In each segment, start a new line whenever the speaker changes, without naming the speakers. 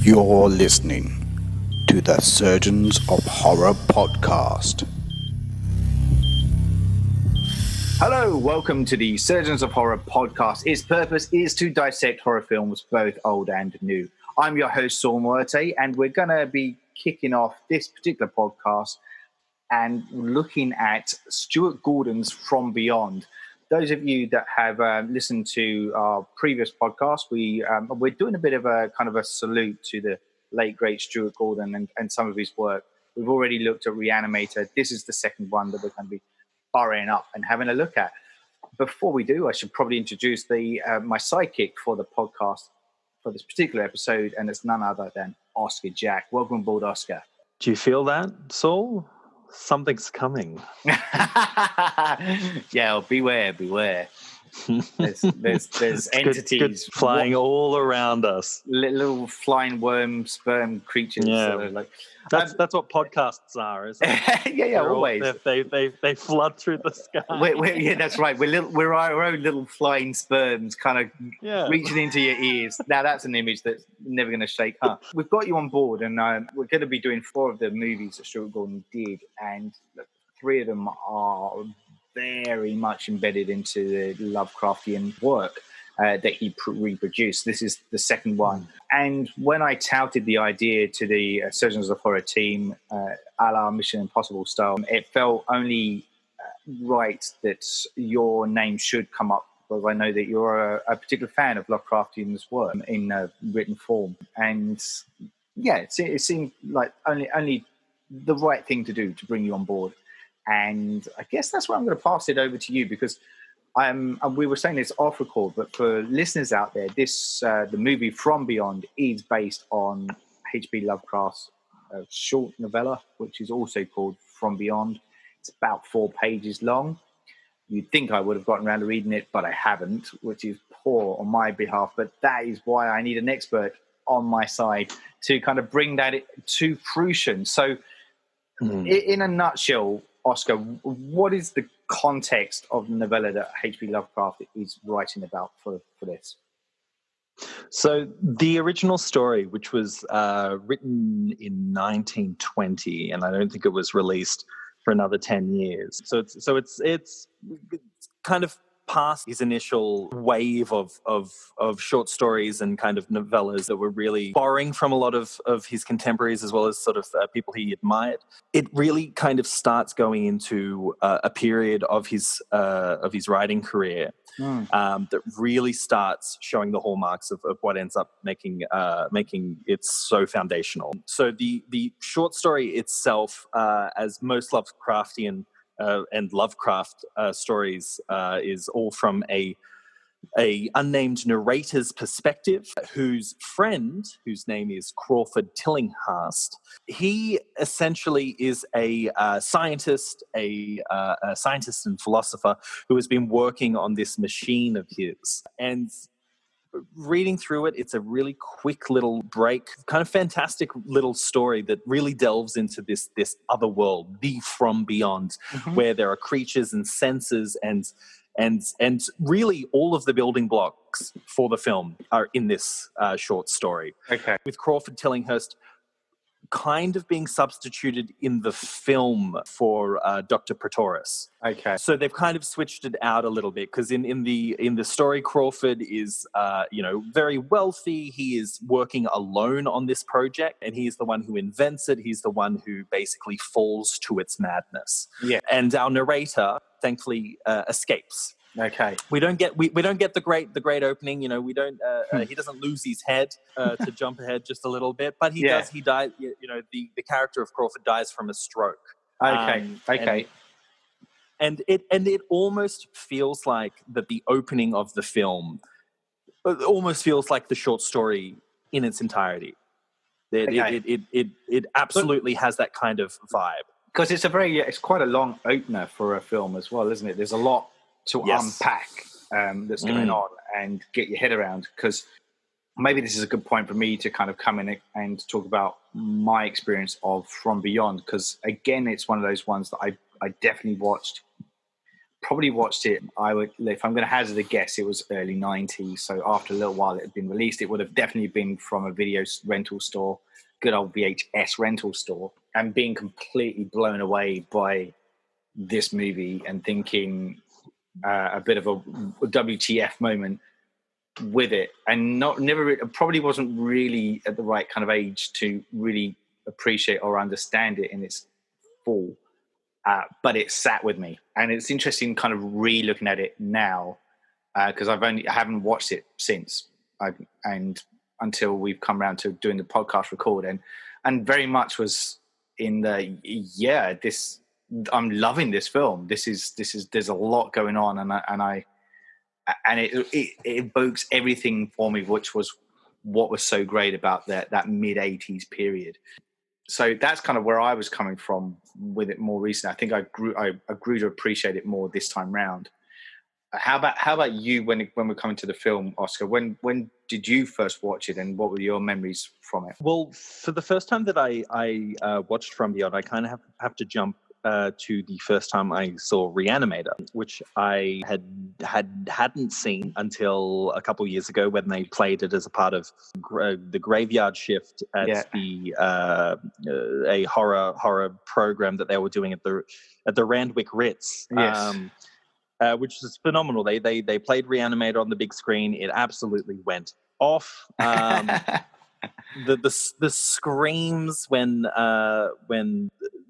You're listening to the Surgeons of Horror podcast.
Hello, welcome to the Surgeons of Horror podcast. Its purpose is to dissect horror films, both old and new. I'm your host, Saul Muerte, and we're going to be kicking off this particular podcast and looking at Stuart Gordon's From Beyond. Those of you that have listened to our previous podcast, we're doing a bit of a kind of a salute to the late, great Stuart Gordon and some of his work. We've already looked at Reanimator. This is the second one that we're going to be burrowing up and having a look at. Before we do, I should probably introduce my sidekick for the podcast for this particular episode, and it's none other than Oscar Jack. Welcome aboard, Oscar.
Do you feel that, Saul? Something's coming.
Yeah, beware. There's entities
good flying all around us.
Little flying worm sperm creatures.
Yeah, that's what podcasts are, isn't it?
yeah, always.
They flood through the sky.
Yeah, that's right. We're our own little flying sperms, kind of reaching into your ears. Now that's an image that's never going to shake. We've got you on board, and we're going to be doing 4 of the movies that Stuart Gordon did, and 3 of them are very much embedded into the Lovecraftian work that he reproduced. This is the second one. And when I touted the idea to the Surgeons of Horror team, a la Mission Impossible style, it felt only right that your name should come up, because I know that you're a particular fan of Lovecraftian's work in written form. And yeah, it seemed like only the right thing to do to bring you on board. And I guess that's why I'm going to pass it over to you, because we were saying this off record, but for listeners out there, the movie From Beyond is based on HP Lovecraft's short novella, which is also called From Beyond. It's about 4 pages long. You'd think I would have gotten around to reading it, but I haven't, which is poor on my behalf. But that is why I need an expert on my side to kind of bring that to fruition. So in a nutshell, Oscar, what is the context of the novella that H.P. Lovecraft is writing about for this?
So the original story, which was written in 1920, and I don't think it was released for another 10 years. So it's kind of past his initial wave of short stories and kind of novellas that were really borrowing from a lot of his contemporaries, as well as sort of people he admired. It really kind of starts going into a period of his writing career that really starts showing the hallmarks of what ends up making it so foundational. So the short story itself, as most Lovecraftian and Lovecraft stories, is all from a unnamed narrator's perspective, whose friend, whose name is Crawford Tillinghast, he essentially is a scientist and philosopher who has been working on this machine of his. And reading through it, it's a really quick little break, kind of fantastic little story that really delves into this other world, the From Beyond, where there are creatures and senses and really all of the building blocks for the film are in this short story.
Okay.
With Crawford Tillinghast kind of being substituted in the film for Dr. Pretorius.
Okay.
So they've kind of switched it out a little bit, because in the story, Crawford is very wealthy. He is working alone on this project, and he's the one who invents it. He's the one who basically falls to its madness. Yeah. And our narrator thankfully escapes.
Okay.
We don't get the great opening. We don't. He doesn't lose his head to jump ahead just a little bit, but he does. He dies. The character of Crawford dies from a stroke.
Okay.
And it almost feels like that the opening of the film almost feels like the short story in its entirety. It absolutely has that kind of vibe,
because it's quite a long opener for a film as well, isn't it? There's a lot to unpack that's going on and get your head around, because maybe this is a good point for me to kind of come in and talk about my experience of From Beyond, because again, it's one of those ones that I definitely watched probably watched it, if I'm going to hazard a guess, it was early 90s. So after a little while it had been released, it would have definitely been from a video rental store, good old VHS rental store, and being completely blown away by this movie and thinking a bit of a WTF moment with it, and probably wasn't really at the right kind of age to really appreciate or understand it in its full. But it sat with me, and it's interesting kind of re-looking at it now because I haven't watched it since, and until we've come around to doing the podcast record, and very much was in the I'm loving this film. There's a lot going on, and it evokes everything for me, which was what was so great about that mid-80s period. So that's kind of where I was coming from with it more recently. I think I grew to appreciate it more this time round. How about you when we're coming to the film, Oscar? When did you first watch it, and what were your memories from it?
Well, for the first time that I watched From Beyond, I kind of have to jump to the first time I saw Reanimator, which I hadn't seen until a couple of years ago when they played it as a part of the Graveyard Shift at a horror program that they were doing at the Randwick Ritz.
Yes.
Which is phenomenal. They played Reanimator on the big screen. It absolutely went off. The screams when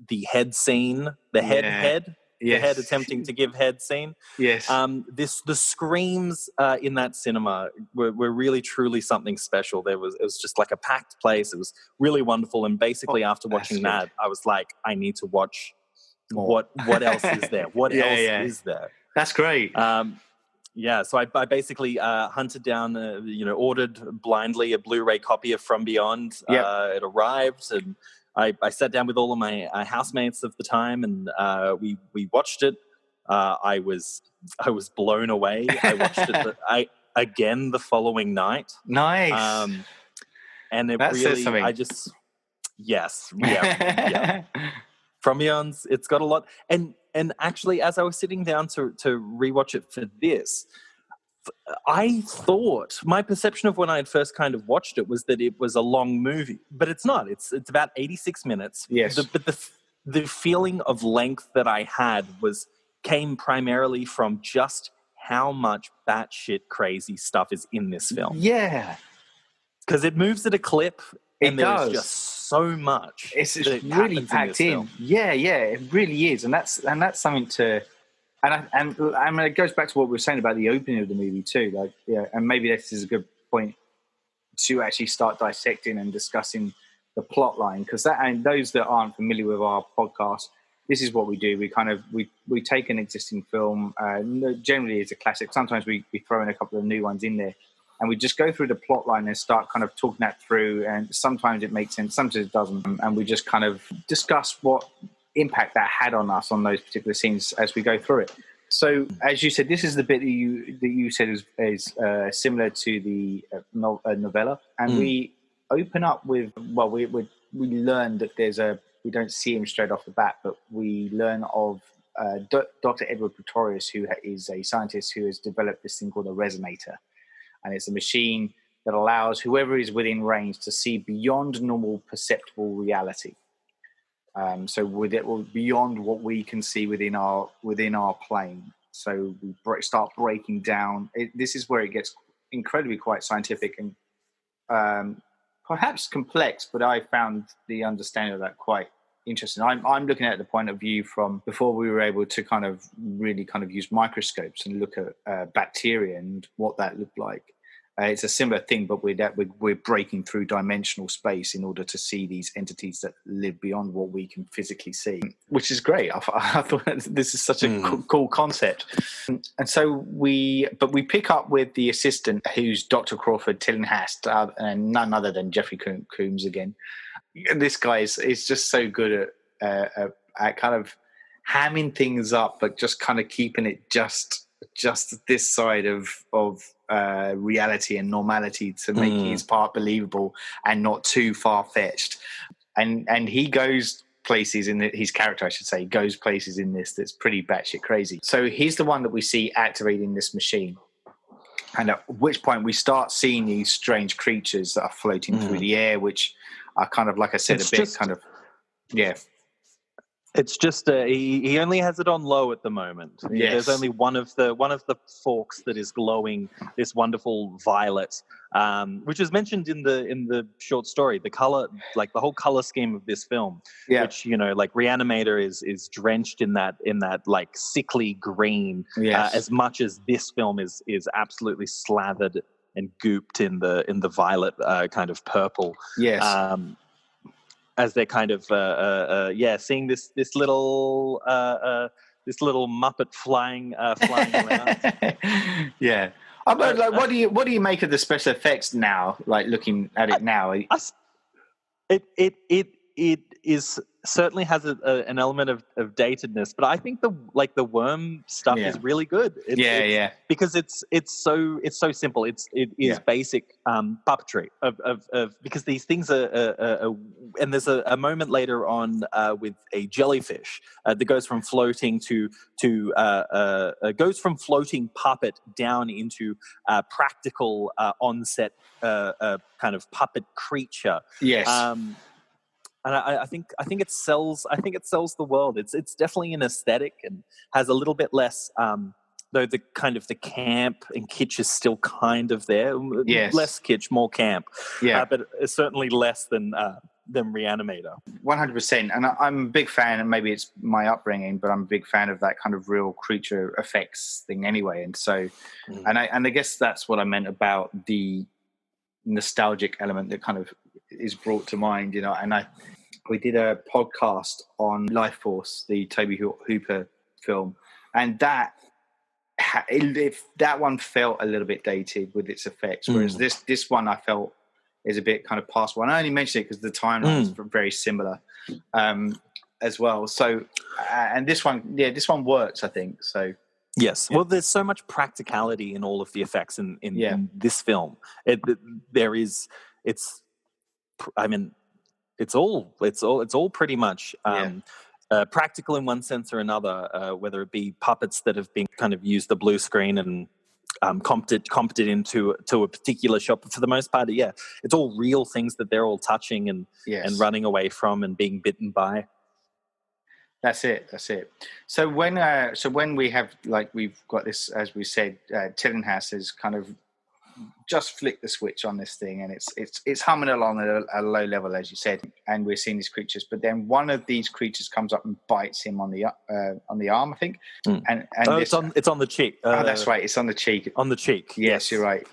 the head scene, the head attempting to give head scene.
Yes.
The screams in that cinema were really truly something special. It was just like a packed place. It was really wonderful. And basically after watching that, I was like, I need to watch more. What else is there? What else is there?
That's great.
So I basically hunted down, ordered blindly a Blu-ray copy of From Beyond. It arrived, and I sat down with all of my housemates of the time, and we watched it. I was blown away. I watched it again the following night.
Nice.
And it
that
really,
says something.
From Beyond's, it's got a lot. And actually, as I was sitting down to rewatch it for this, I thought my perception of when I had first kind of watched it was that it was a long movie, but it's not. It's about 86 minutes.
Yes.
But the feeling of length that I had came primarily from just how much batshit crazy stuff is in this film.
Yeah.
Because it moves at a clip, and there's just so much.
It's really packed in. Yeah, it really is, and that's something to. And I mean, it goes back to what we were saying about the opening of the movie too. And maybe this is a good point to actually start dissecting and discussing the plot line, because and those that aren't familiar with our podcast, this is what we do. We take an existing film, generally it's a classic. Sometimes we throw in a couple of new ones in there, and we just go through the plot line and start kind of talking that through. And sometimes it makes sense, sometimes it doesn't, and we just kind of discuss what impact that had on us on those particular scenes as we go through it. So, as you said, this is the bit that you said is similar to the novella, and we open up with we learn that we don't see him straight off the bat, but we learn of Dr. Edward Pretorius, who is a scientist who has developed this thing called a resonator, and it's a machine that allows whoever is within range to see beyond normal perceptible reality. So with it, beyond what we can see within our plane. So we start breaking down. This is where it gets incredibly quite scientific and perhaps complex, but I found the understanding of that quite interesting. I'm looking at the point of view from before we were able to kind of really kind of use microscopes and look at bacteria and what that looked like. It's a similar thing, but we're breaking through dimensional space in order to see these entities that live beyond what we can physically see, which is great. I thought this is such a cool concept. And so we pick up with the assistant, who's Dr. Crawford Tillinghast, and none other than Jeffrey Combs again. This guy is just so good at kind of hamming things up, but just kind of keeping it just this side of reality and normality to make his part believable and not too far-fetched. And he goes places his character, I should say, goes places in this that's pretty batshit crazy. So he's the one that we see activating this machine. And at which point we start seeing these strange creatures that are floating through the air, which are kind of, like I said,
It's just he only has it on low at the moment.
Yes.
There's only one of the forks that is glowing this wonderful violet, which is mentioned in the short story. The color, like the whole color scheme of this film, which like Reanimator is drenched in that like sickly green, as much as this film is absolutely slathered and gooped in the violet kind of purple.
Yes.
As they're kind of seeing this little Muppet flying around.
Yeah. But like, what do you make of the special effects now? Like looking at it now,
it is certainly has an element of datedness, but I think the worm stuff is really good. Because it's so simple. It is basic puppetry of because these things are and there's a moment later on with a jellyfish that goes from floating goes from floating puppet down into practical on-set kind of puppet creature.
Yes.
And I think it sells. I think it sells the world. It's definitely an aesthetic and has a little bit less. Though the kind of the camp and kitsch is still kind of there.
Yes.
Less kitsch, more camp.
Yeah.
But it's certainly less than Reanimator.
100%. And I'm a big fan, and maybe it's my upbringing, but I'm a big fan of that kind of real creature effects thing anyway. And so, and I guess that's what I meant about the nostalgic element that kind of is brought to mind, and we did a podcast on Life Force, the Toby Hooper film, and that one felt a little bit dated with its effects, whereas this one I felt is a bit kind of past one. I only mentioned it because the timelines are very similar as well. So and this one works, I think. So
yes. Well, there's so much practicality in all of the effects in this film. It's all pretty much practical in one sense or another, whether it be puppets that have been kind of used the blue screen and comped into a particular shot. But for the most part, it's all real things that they're all touching and running away from and being bitten by.
That's it. So when we have, like, we've got this, as we said, Tillinghast has kind of just flicked the switch on this thing, and it's humming along at a low level, as you said, and we're seeing these creatures. But then one of these creatures comes up and bites him on the arm, I think. And
it's on the cheek.
That's right. It's on the cheek.
On the cheek.
Yes, you're right.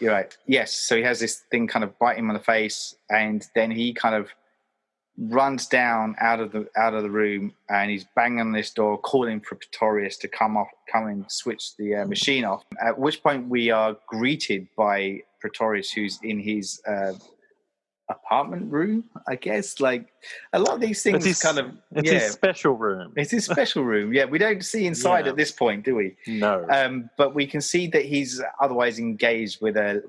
Yes. So he has this thing kind of bite him on the face, and then he kind of runs down out of the room, and he's banging on this door, calling for Pretorius to come and switch the machine off. At which point we are greeted by Pretorius, who's in his apartment room, I guess. Like, a lot of these things
it's his special room.
It's his special room. Yeah, we don't see inside at this point, do we?
No.
But we can see that he's otherwise engaged with a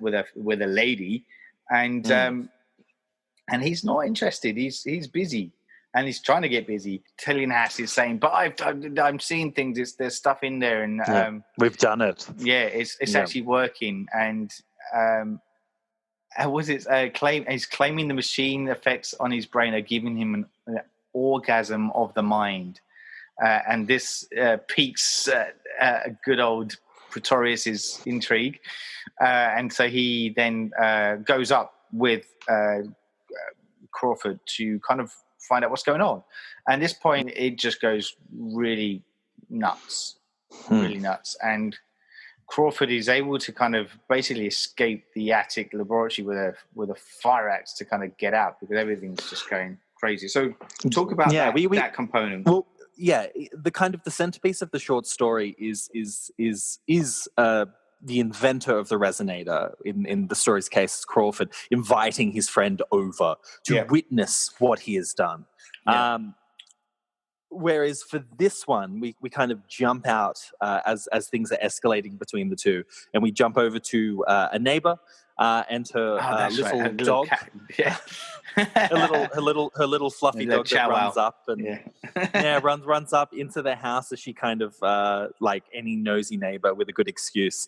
lady, and he's not interested. He's busy, and he's trying to get busy. Tillinghast is saying, "But I'm seeing things. There's stuff in there, and
we've done it.
Yeah, it's actually working." And he's claiming the machine effects on his brain are giving him an orgasm of the mind, and this piques good old Pretorius's intrigue, and so he then goes up with Crawford to kind of find out what's going on. And at this point, it just goes really nuts, and Crawford is able to kind of basically escape the attic laboratory with a fire axe to kind of get out, because everything's just going crazy. So talk about that component.
Well, the kind of the centerpiece of the short story is the inventor of the resonator, in the story's case, Crawford, inviting his friend over to witness what he has done. Yeah. Whereas for this one, we kind of jump out as things are escalating between the two, and we jump over to a neighbor and her little dog.
Cat. Yeah.
her little fluffy dog that runs up and runs up into the house as she kind of like any nosy neighbor with a good excuse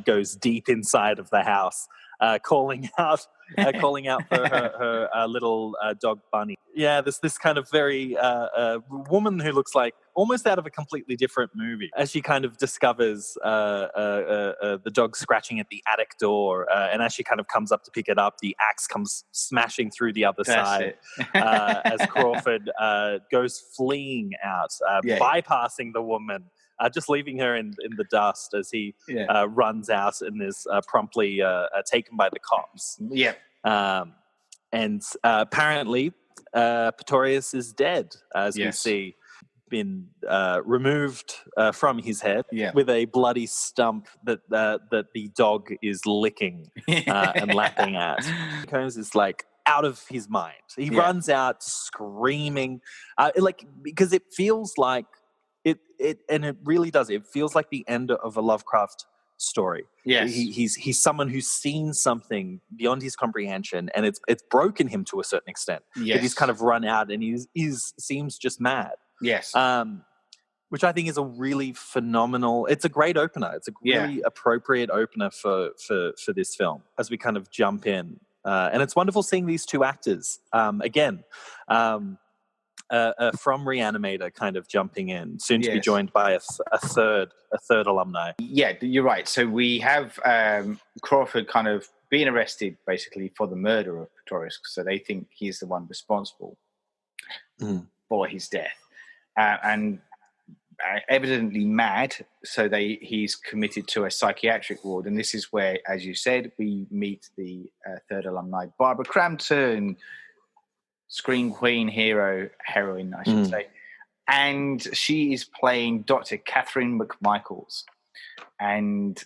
goes deep inside of the house, calling out for her little dog Bunny. Yeah, this kind of very woman who looks like almost out of a completely different movie, as she kind of discovers the dog scratching at the attic door, and as she kind of comes up to pick it up, the axe comes smashing through the other side as Crawford goes fleeing out, bypassing the woman, just leaving her in the dust as he runs out and is promptly taken by the cops.
Yeah.
And apparently Pretorius is dead, as we see, been removed from his head with a bloody stump that the dog is licking and lapping at. Combs is like out of his mind. He runs out screaming, because it feels like it really does. It feels like the end of a Lovecraft story.
Yes.
He's someone who's seen something beyond his comprehension, and it's broken him to a certain extent.
Yes.
But he's kind of run out, and he seems just mad.
Yes.
Which I think is a really phenomenal. It's a great opener. It's a really appropriate opener for this film as we kind of jump in, and it's wonderful seeing these two actors again. From Reanimator kind of jumping in, soon to be joined by a third alumni. Yeah,
you're right. So we have Crawford kind of being arrested basically for the murder of Pretorius, so they think he's the one responsible for his death, and evidently mad, so he's committed to a psychiatric ward, and this is where, as you said, we meet the third alumni, Barbara Crampton, screen queen, heroine, I should say. And she is playing Dr. Catherine McMichaels. And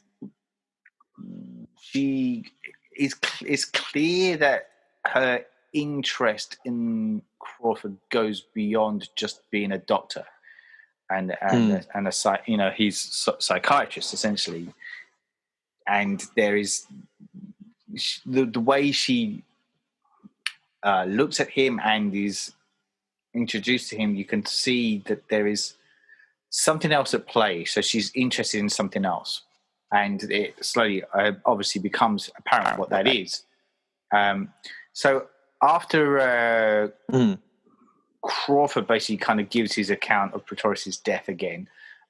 it's clear that her interest in Crawford goes beyond just being a doctor and he's a psychiatrist essentially. And there is the way she looks at him and is introduced to him, you can see that there is something else at play. So she's interested in something else, and it slowly obviously becomes apparent what that is. So after Crawford basically kind of gives his account of Pretorius's death again,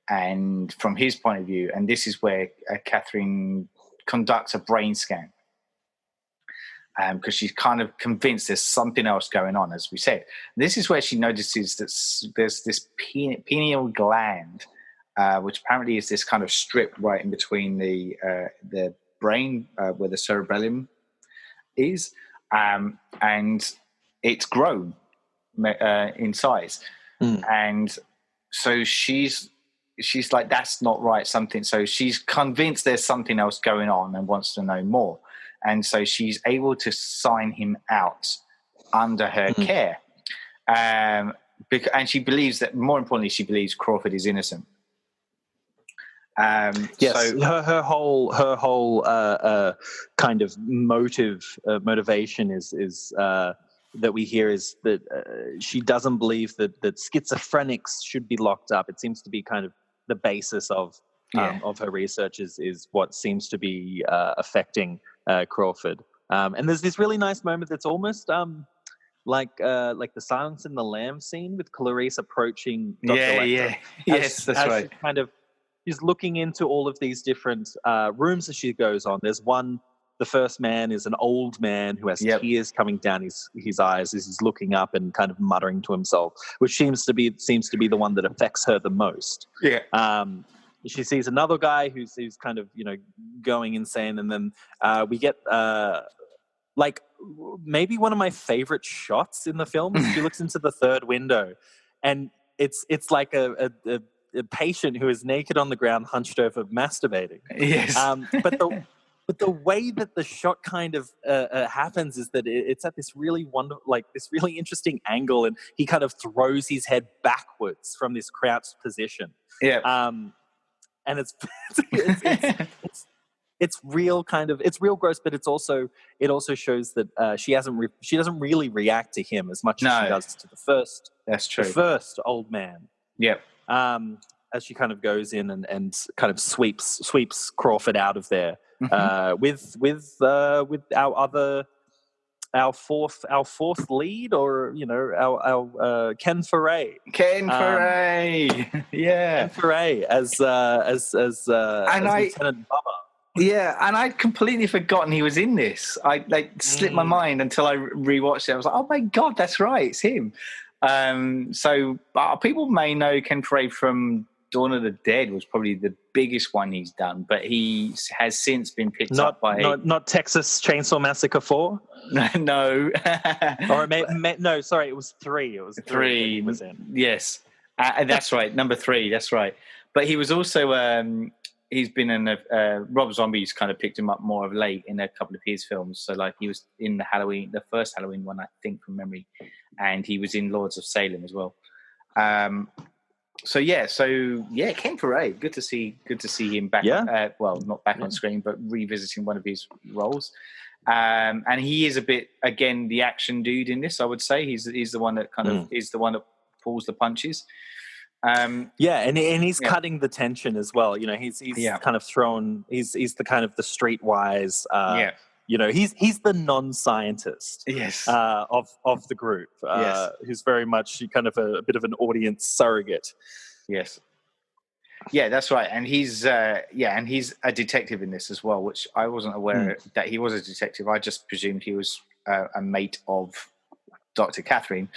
and from his point of view, and this is where Catherine conducts a brain scan. Because she's kind of convinced there's something else going on, as we said. This is where she notices that there's this pineal gland, which apparently is this kind of strip right in between the brain, where the cerebellum is, and it's grown in size. And so she's like, that's not right, something. So she's convinced there's something else going on and wants to know more. And so she's able to sign him out under her care. And she believes that, more importantly, she believes Crawford is innocent.
Yes, so her whole kind of motivation is that we hear is that she doesn't believe that schizophrenics should be locked up. It seems to be kind of the basis of her research is what seems to be affecting Crawford. And there's this really nice moment that's almost like the Silence in the Lambs scene with Clarice approaching Dr. Lecter.
Yes, that's right.
She's looking into all of these different rooms as she goes on. There's one, the first man is an old man who has tears coming down his eyes as he's looking up and kind of muttering to himself, which seems to be the one that affects her the most. She sees another guy who's kind of, going insane. And then we get like maybe one of my favorite shots in the film. She looks into the third window, and it's like a patient who is naked on the ground, hunched over, masturbating.
Yes.
But the way that the shot kind of happens is that it's at this really this really interesting angle, and he kind of throws his head backwards from this crouched position.
Yeah.
And it's real gross, but it also shows that she doesn't really react to him as much as she does to the first.
That's true.
The first old man.
Yep.
As she kind of goes in and kind of sweeps Crawford out of there, with our fourth lead, or our Ken Foray.
Yeah.
Ken Foray as Lieutenant Bubba.
Yeah, and I'd completely forgotten he was in this. I slipped my mind until I rewatched it. I was like, oh my god, that's right, it's him. So people may know Ken Foray from Dawn of the Dead, was probably the biggest one he's done, but he has since been picked up by
not Texas Chainsaw Massacre 4.
No.
Or no, sorry, it was 3. It was 3 he was in.
Yes, that's right, number 3. That's right. But he was also he's been in Rob Zombie's kind of picked him up more of late in a couple of his films. So like he was in the first Halloween one, I think, from memory, and he was in Lords of Salem as well. Ken Foray, good to see him back.
Yeah.
Not back on screen, but revisiting one of his roles. And he is a bit, again, the action dude in this. I would say he's the one that kind of is the one that pulls the punches.
And he's cutting the tension as well. He's kind of thrown. He's the kind of the streetwise. He's the non-scientist.
Yes.
Of the group. Who's very much kind of a bit of an audience surrogate.
Yes. Yeah, that's right. And he's a detective in this as well, which I wasn't aware that he was a detective. I just presumed he was a mate of Dr. Catherine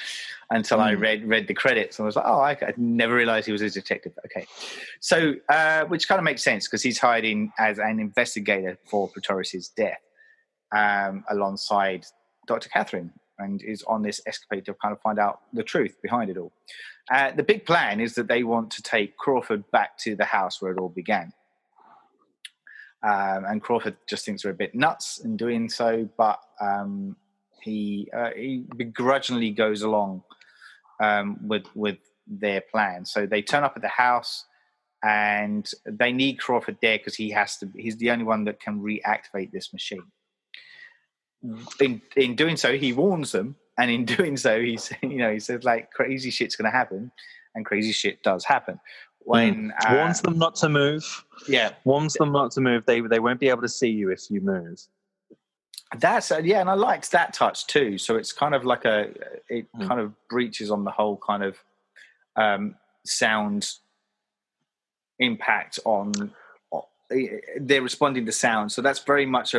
until I read the credits, and I was like, I never realized he was a detective. Okay. So, which kind of makes sense because he's hired in as an investigator for Pretorius's death, alongside Dr. Catherine, and is on this escapade to kind of find out the truth behind it all. The big plan is that they want to take Crawford back to the house where it all began. And Crawford just thinks they're a bit nuts in doing so, but he begrudgingly goes along with their plan. So they turn up at the house, and they need Crawford there because he's the only one that can reactivate this machine. In doing so, he warns them, and in doing so, he says like crazy shit's going to happen, and crazy shit does happen. When
warns them not to move.
Yeah,
warns them not to move. They won't be able to see you if you move.
That's and I liked that touch too. So it's kind of like kind of breaches on the whole kind of sound impact on. They're responding to sound, so that's very much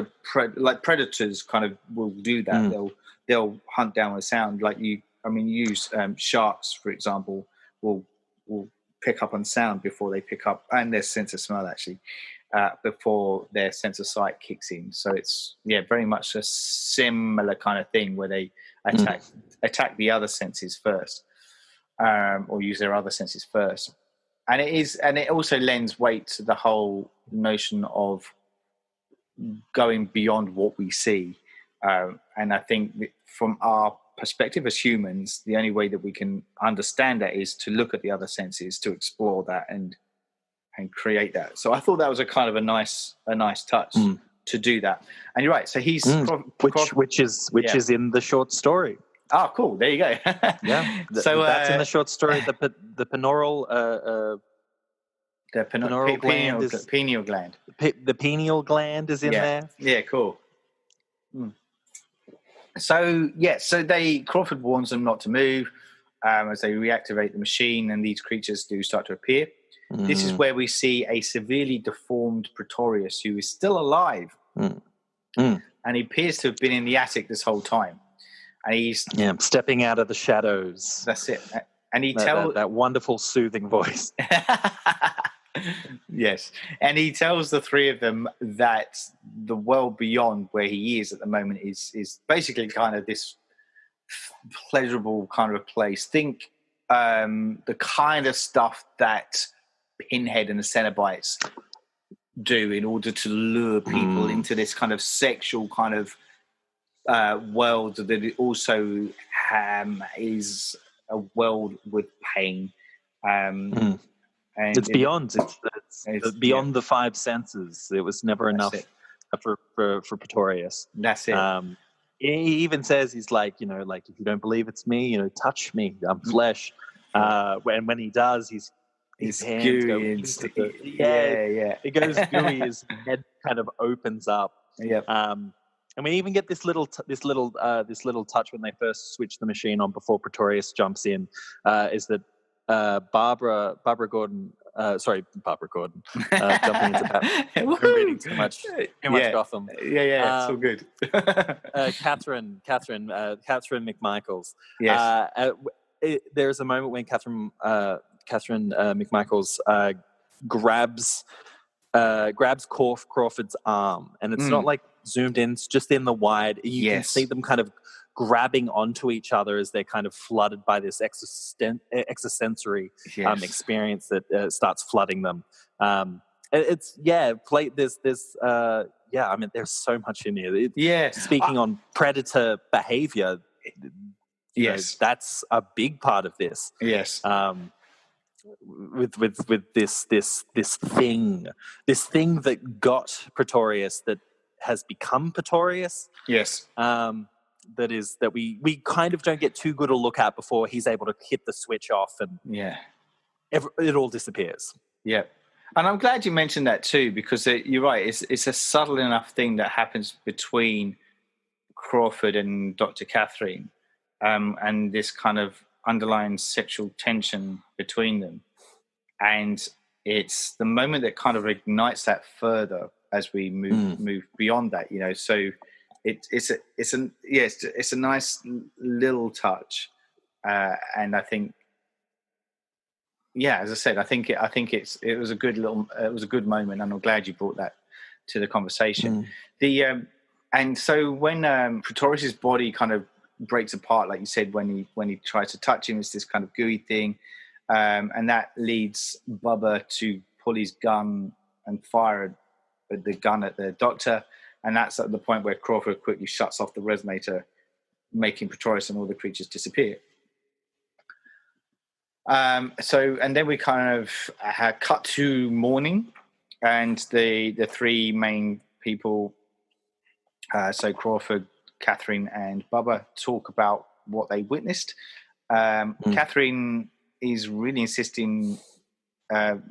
like predators kind of will do that. They'll hunt down a sound. Like use sharks, for example, will pick up on sound before they pick up, and their sense of smell actually. Before their sense of sight kicks in. So it's very much a similar kind of thing where they attack the other senses first, or use their other senses first. And it also lends weight to the whole notion of going beyond what we see. And I think that from our perspective as humans, the only way that we can understand that is to look at the other senses, to explore that and create that. So I thought that was a kind of a nice touch to do that. And you're right. So he's
which is in the short story.
Oh, cool. There you go.
So that's in the short story. The penaural
pineal gland.
The pineal gland is in there.
Yeah, cool. So Crawford warns them not to move as they reactivate the machine, and these creatures do start to appear. This is where we see a severely deformed Pretorius who is still alive, and he appears to have been in the attic this whole time. And he's
stepping out of the shadows.
That's it. And he tells
that wonderful soothing voice.
Yes, and he tells the three of them that the world beyond where he is at the moment is basically kind of this pleasurable kind of place. Think the kind of stuff that Pinhead and the Cenobites do in order to lure people into this kind of sexual kind of world that it also is a world with pain. And
it's beyond. It's beyond the five senses. It was never enough. for Pretorius.
That's it.
He even says, he's like, you know, like, if you don't believe it's me, you know, touch me, I'm flesh. When he does, his hands go into it goes gooey. His head kind of opens up. And we even get this little touch when they first switch the machine on before Pretorius jumps in. Is that Barbara Gordon? Barbara Gordon. Jumping into that. I'm reading too much Gotham.
It's all good.
Catherine McMichaels.
Yes.
There's a moment when Catherine McMichaels grabs Crawford's arm, and it's not like zoomed in; it's just in the wide. You can see them kind of grabbing onto each other as they're kind of flooded by this extrasensory experience that starts flooding them. There's so much in here. Speaking on predator behavior.
Yes,
that's a big part of this.
Yes,
with this thing that got Pretorius, that has become Pretorius.
Yes,
that we kind of don't get too good a look at before he's able to hit the switch off, and it all disappears.
Yeah, and I'm glad you mentioned that too, because you're right. It's a subtle enough thing that happens between Crawford and Dr. Catherine. And this kind of underlying sexual tension between them, and it's the moment that kind of ignites that further as we move beyond that. You know, so it's a nice little touch, and I think, as I said, I think it was a good moment, and I'm glad you brought that to the conversation. And so when Pretorius's body kind of breaks apart, like you said, when he tries to touch him, it's this kind of gooey thing, and that leads Bubba to pull his gun and fire the gun at the doctor, and that's at the point where Crawford quickly shuts off the resonator, making Pretorius and all the creatures disappear. And then we kind of cut to morning, and the three main people, so Crawford, Catherine and Bubba, talk about what they witnessed. Catherine is really insisting that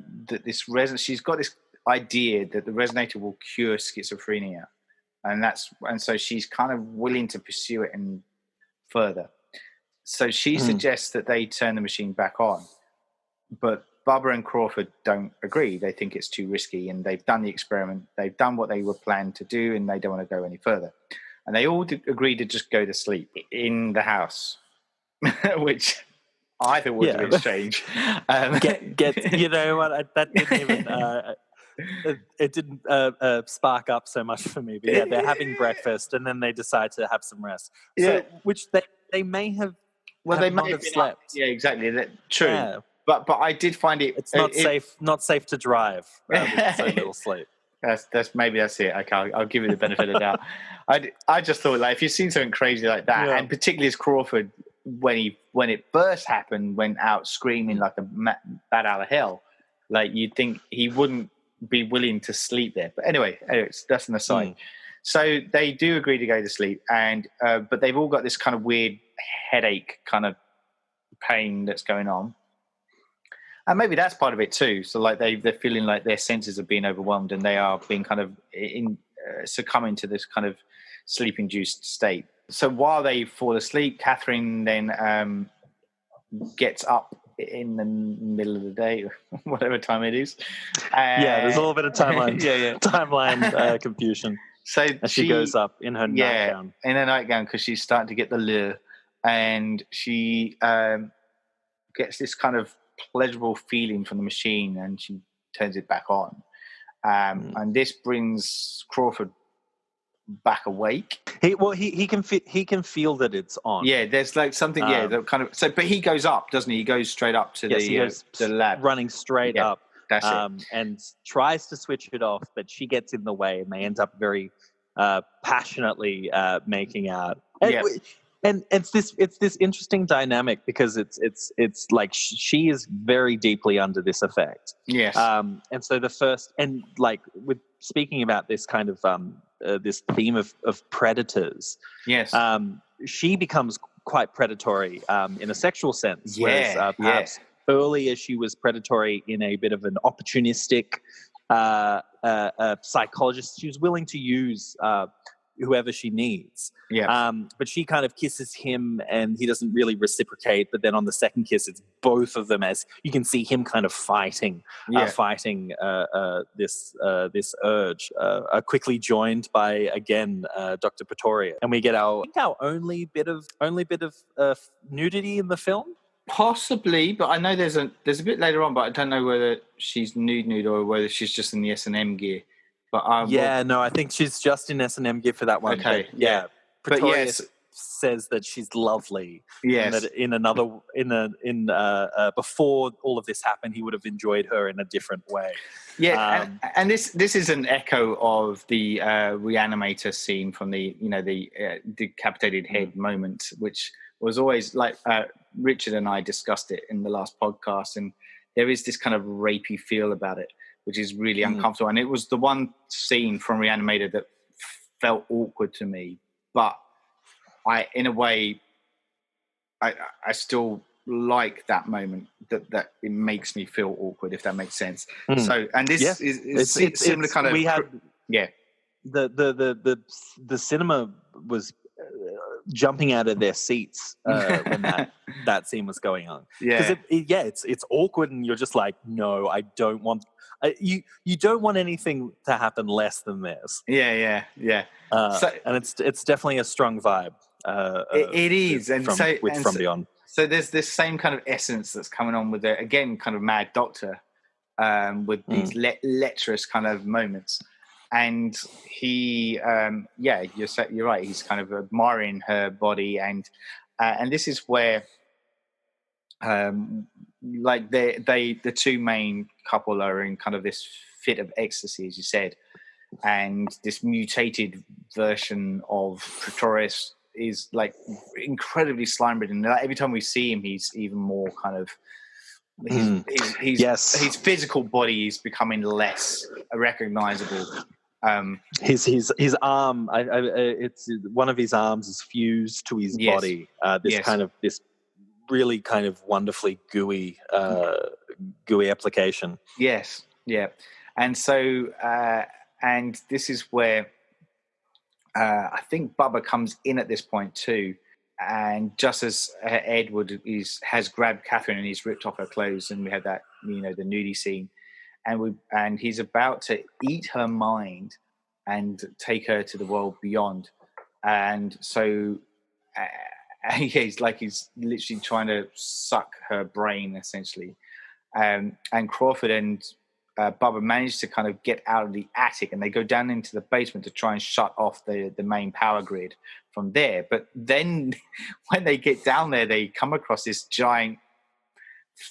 she's got this idea that the resonator will cure schizophrenia, and so she's kind of willing to pursue it and further. So she suggests that they turn the machine back on, but Bubba and Crawford don't agree. They think it's too risky, and they've done the experiment. They've done what they were planned to do, and they don't want to go any further. And they all agree to just go to sleep in the house, which I thought was a bit strange.
You know what? That didn't even it didn't spark up so much for me. But they're having breakfast, and then they decide to have some rest. So, which they may have.
Well, they may
have slept.
Yeah, exactly. True. Yeah. But I did find
it's not safe to drive with so little sleep.
That's it. Okay, I'll give you the benefit of the doubt. I just thought, like, if you've seen something crazy like that, and particularly as Crawford, when it first happened, went out screaming like a bat out of hell, like, you'd think he wouldn't be willing to sleep there. But anyway, that's an aside. So they do agree to go to sleep, and but they've all got this kind of weird headache kind of pain that's going on. And maybe that's part of it too. So like they're feeling like their senses are being overwhelmed, and they are being kind of succumbing to this kind of sleep-induced state. So while they fall asleep, Catherine then gets up in the middle of the day, whatever time it is.
There's a little bit of timeline timeline confusion.
So
she goes up in her nightgown.
In her nightgown, because she's starting to get the lure, and she gets this kind of pleasurable feeling from the machine, and she turns it back on, and this brings Crawford back awake.
He can feel that it's on.
Yeah, there's like something. That kind of. So, but he goes up, doesn't he? He goes straight up to the lab,
running straight up.
That's it.
And tries to switch it off, but she gets in the way, and they end up very passionately making out. And it's this interesting dynamic, because it's like she is very deeply under this effect.
Yes.
And so the first, and like with speaking about this kind of this theme of predators.
Yes.
She becomes quite predatory in a sexual sense, whereas
Yeah,
perhaps earlier she was predatory in a bit of an opportunistic psychologist. She was willing to use whoever she needs.
Yeah.
But she kind of kisses him and he doesn't really reciprocate. But then on the second kiss, it's both of them, as you can see him kind of fighting this urge, quickly joined by, again, Dr. Pretoria. And we get our only bit of nudity in the film.
Possibly, but I know there's a bit later on, but I don't know whether she's nude or whether she's just in the S&M gear. But
I think she's just in S&M gear for that one.
Okay,
but, Pretoria says that she's lovely.
Yes.
And that before all of this happened, he would have enjoyed her in a different way.
Yeah, and this is an echo of the reanimator scene from the decapitated head moment, which was always like Richard and I discussed it in the last podcast, and there is this kind of rapey feel about it, which is really uncomfortable. And it was the one scene from Reanimator that felt awkward to me, but in a way, I still like that moment. That it makes me feel awkward, if that makes sense. So, and this is similar kind of.
We had the cinema was jumping out of their seats when that scene was going on. Because it's awkward, and you're just like, no, I don't want. You don't want anything to happen less than this.
Yeah.
And it's definitely a strong vibe.
It is,
from Beyond.
So there's this same kind of essence that's coming on with the, again, kind of Mad Doctor, with these lecherous kind of moments. And he, you're right. He's kind of admiring her body, and this is where, like the two main couple are in kind of this fit of ecstasy, as you said, and this mutated version of Pretorius is like incredibly slime-ridden. Like, every time we see him, he's even more kind of. His physical body is becoming less recognizable.
His arm, it's one of his arms is fused to his body. This really kind of wonderfully gooey application.
Yes, yeah, and so and this is where I think Bubba comes in at this point too, and just as Edward has grabbed Catherine and he's ripped off her clothes, and we have that the nudie scene. And he's about to eat her mind and take her to the world beyond. And so he's literally trying to suck her brain, essentially. And Crawford and Bubba manage to kind of get out of the attic, and they go down into the basement to try and shut off the main power grid from there. But then when they get down there, they come across this giant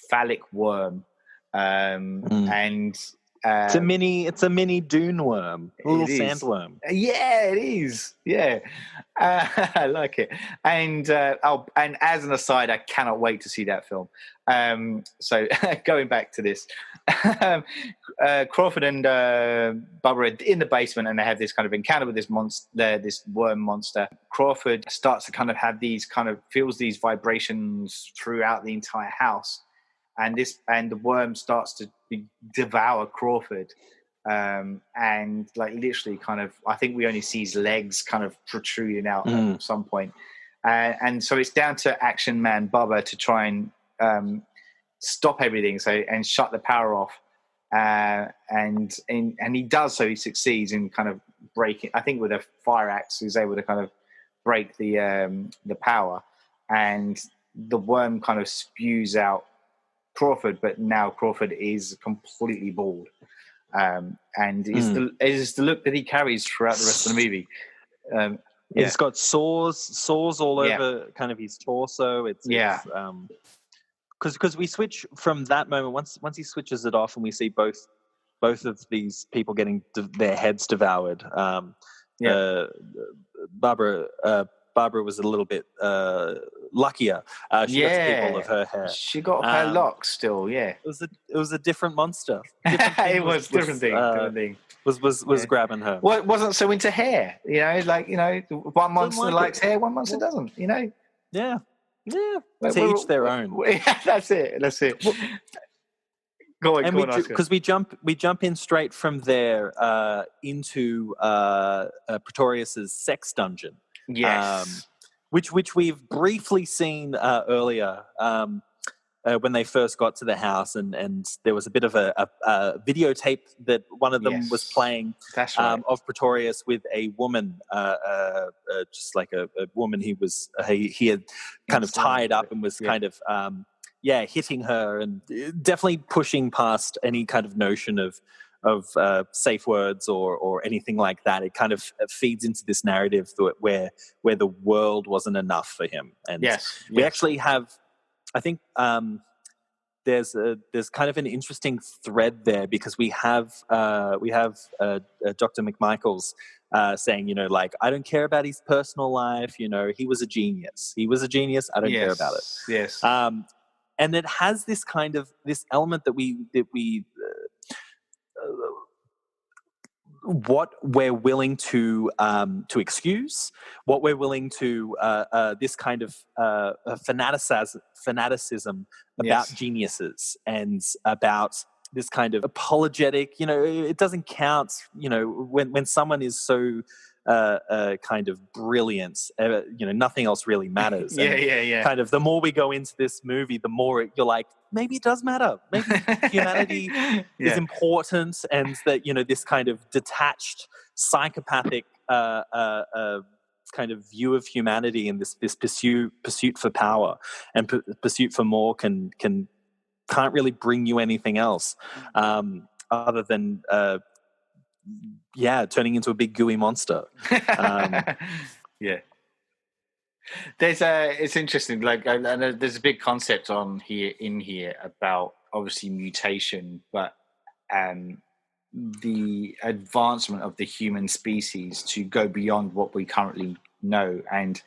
phallic worm. And it's a mini dune worm, a little sandworm. Yeah, it is. Yeah, I like it. And and as an aside, I cannot wait to see that film. So going back to this, Crawford and Bubba are in the basement, and they have this kind of encounter with this monster, this worm monster. Crawford starts to kind of have feels these vibrations throughout the entire house. And the worm starts to devour Crawford, and like literally kind of, I think we only see his legs kind of protruding out at some point. And so it's down to Action Man Bubba to try and stop everything, and shut the power off. And he does so. He succeeds in kind of breaking. I think with a fire axe, he's able to kind of break the power, and the worm kind of spews out Crawford, but now Crawford is completely bald, and is the look that he carries throughout the rest of the movie. He's got sores all over kind of his torso. Because
we switch from that moment once he switches it off, and we see both of these people getting their heads devoured. Barbara was a little bit luckier. She got to keep all of her hair.
She got her locks still. Yeah,
it was a different monster.
It was different thing.
Was grabbing her.
Well, it wasn't so into hair. One monster likes hair, one monster doesn't.
Yeah. To each their own.
That's it. Go on,
because we jump in straight from there into Pretorius's sex dungeon.
Yes.
Which we've briefly seen earlier when they first got to the house, and there was a bit of a videotape that one of them was playing.
That's right.
Of Pretorius with a woman, just like a woman he had kind of tied up and was kind of hitting her, and definitely pushing past any kind of notion of safe words or anything like that. It kind of feeds into this narrative where the world wasn't enough for him. And we actually have, I think, there's kind of an interesting thread there, because we have Dr. McMichaels saying, I don't care about his personal life. He was a genius. I don't care about it.
Yes.
And it has this kind of this element that we what we're willing to excuse, what we're willing to this kind of fanaticism about geniuses, and about this kind of apologetic. It doesn't count. When someone is so kind of brilliant, nothing else really matters. Kind of the more we go into this movie, the more you're like, maybe it does matter. Maybe humanity is important, and that this kind of detached, psychopathic kind of view of humanity, and this pursuit for power and pursuit for more can't really bring you anything else other than turning into a big gooey monster.
It's interesting. There's a big concept in here about obviously mutation, but the advancement of the human species to go beyond what we currently know, and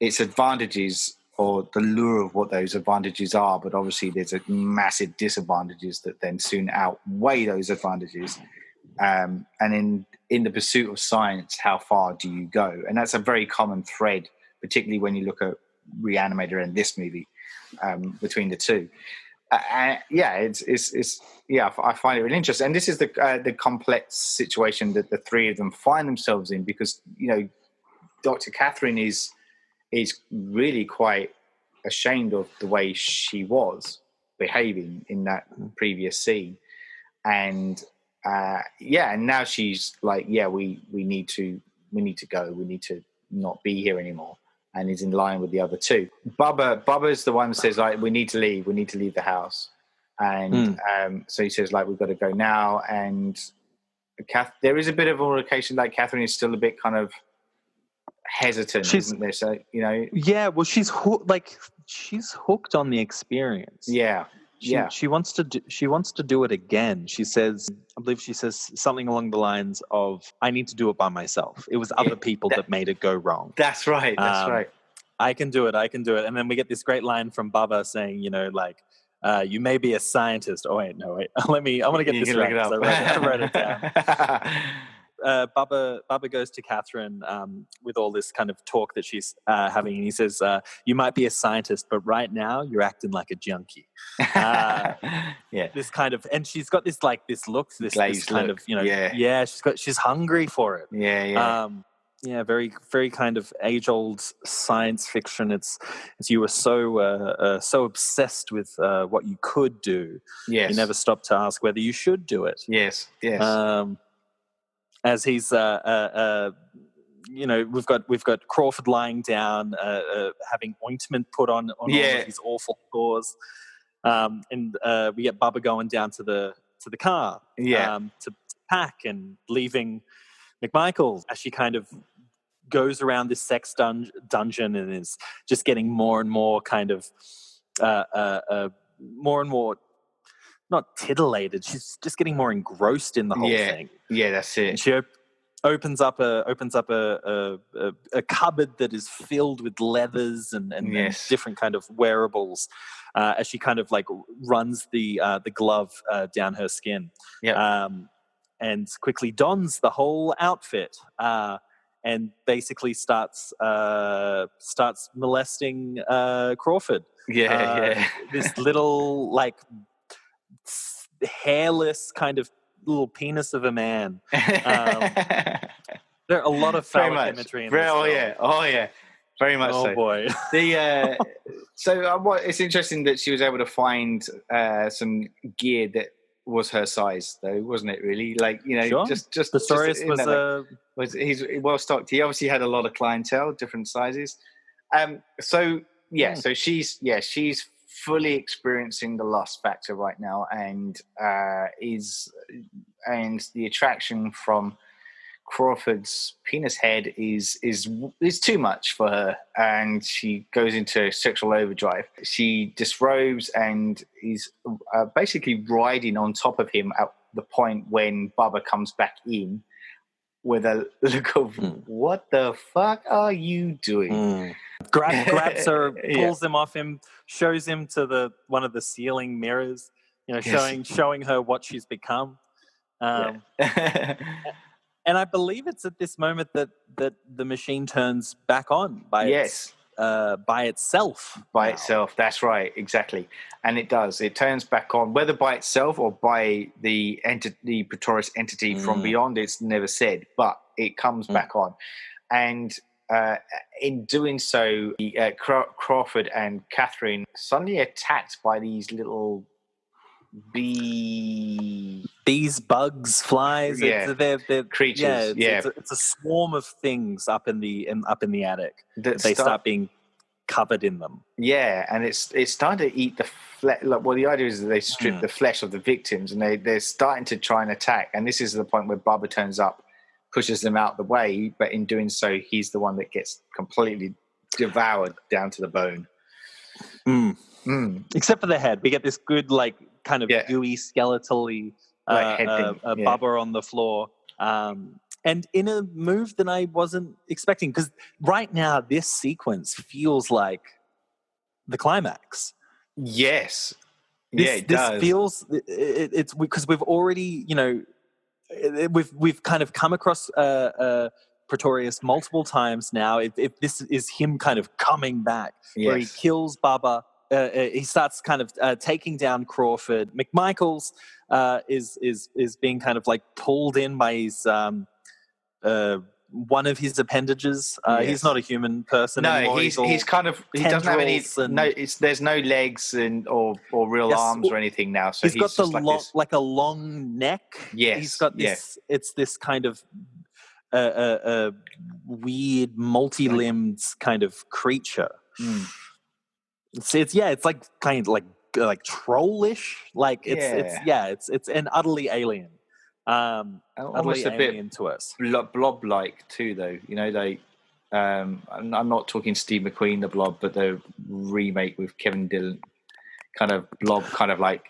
its advantages, or the lure of what those advantages are. But obviously there's a massive disadvantages that then soon outweigh those advantages. And in the pursuit of science, how far do you go? And that's a very common thread, particularly when you look at Reanimator and this movie, between the two. I find it really interesting. And this is the complex situation that the three of them find themselves in, because Dr. Catherine is really quite ashamed of the way she was behaving in that previous scene, and now she's like, we need to go, we need to not be here anymore, and is in line with the other two. Bubba's the one that says, like, we need to leave the house, and so he says, like, we've got to go now. And there is a bit of an indication like Catherine is still a bit kind of hesitant, isn't there? So
well, she's hooked on the experience. She wants to do it again. She says, I believe she says something along the lines of, I need to do it by myself. It was other people that made it go wrong.
That's right.
I can do it. And then we get this great line from Bubba saying, you may be a scientist. Oh, wait, no, wait. I want to get this right. I wrote it down. Bubba goes to Catherine with all this kind of talk that she's having, and he says, you might be a scientist, but right now you're acting like a junkie. This kind of, and she's got this look, this kind of, she's hungry for it. Very, very kind of age-old science fiction. It's you were so obsessed with what you could do. You never stopped to ask whether you should do it. As he's, we've got Crawford lying down, having ointment put on all of his awful sores, and we get Bubba going down to the car, to pack, and leaving McMichael as she kind of goes around this sex dungeon and is just getting more and more kind of more and more. Not titillated. She's just getting more engrossed in the whole thing.
Yeah, that's it.
And she opens up a cupboard that is filled with leathers and different kind of wearables as she kind of like runs the glove down her skin. And quickly dons the whole outfit and basically starts molesting Crawford. This little like hairless kind of little penis of a man. There are a lot of phallic imagery in this film.
Very much so.
Oh boy.
It's interesting that she was able to find some gear that was her size, though, wasn't it? Really, like, you know,
sure.
just
Pistorius
he's well stocked. He obviously had a lot of clientele, different sizes. So she's fully experiencing the lust factor right now, and the attraction from Crawford's penis head is too much for her, and she goes into sexual overdrive. She disrobes and is basically riding on top of him at the point when Bubba comes back in with a look of what the fuck are you doing?
Grabs her, pulls him off him, shows him to one of the ceiling mirrors, you know, showing her what she's become. And I believe it's at this moment that the machine turns back on by itself.
By itself, that's right, exactly. And it does. It turns back on, whether by itself or by the Pretorius entity from beyond. It's never said, but it comes back on. And in doing so, Crawford and Catherine suddenly attacked by these little
bugs, flies. They're creatures.
It's
a swarm of things up in the attic. They start being covered in them.
Yeah, and it's starting to eat the flesh. Well, the idea is that they strip the flesh of the victims, and they're starting to try and attack. And this is the point where Bubba turns up, pushes them out the way, but in doing so, he's the one that gets completely devoured down to the bone.
Except for the head, we get this good like kind of gooey, skeletally Bubba on the floor. And in a move that I wasn't expecting, because right now this sequence feels like the climax.
Yes.
This
does.
Feels it's because we've already, you know, we've kind of come across Pretorius multiple times now. If this is him kind of coming back, where he kills Bubba. He starts kind of taking down Crawford. McMichaels is being kind of like pulled in by his one of his appendages. He's not a human person anymore.
He's kind of he doesn't have any. There's no legs or real arms or anything now. So
he's got like a long neck.
Yes,
he's got this. It's this kind of weird multi-limbed kind of creature. It's like kind of like trollish. Like it's an utterly alien.
Almost a bit
to us.
Blob-like too, though. You know, I'm not talking Steve McQueen, the Blob, but the remake with Kevin Dillon, kind of Blob, kind of like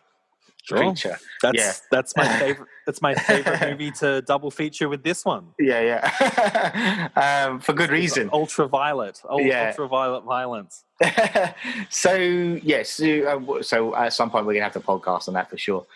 creature.
That's my favorite. That's my favorite movie to double feature with this one.
For good reason.
Ultraviolet violence.
So at some point we're gonna have to podcast on that for sure.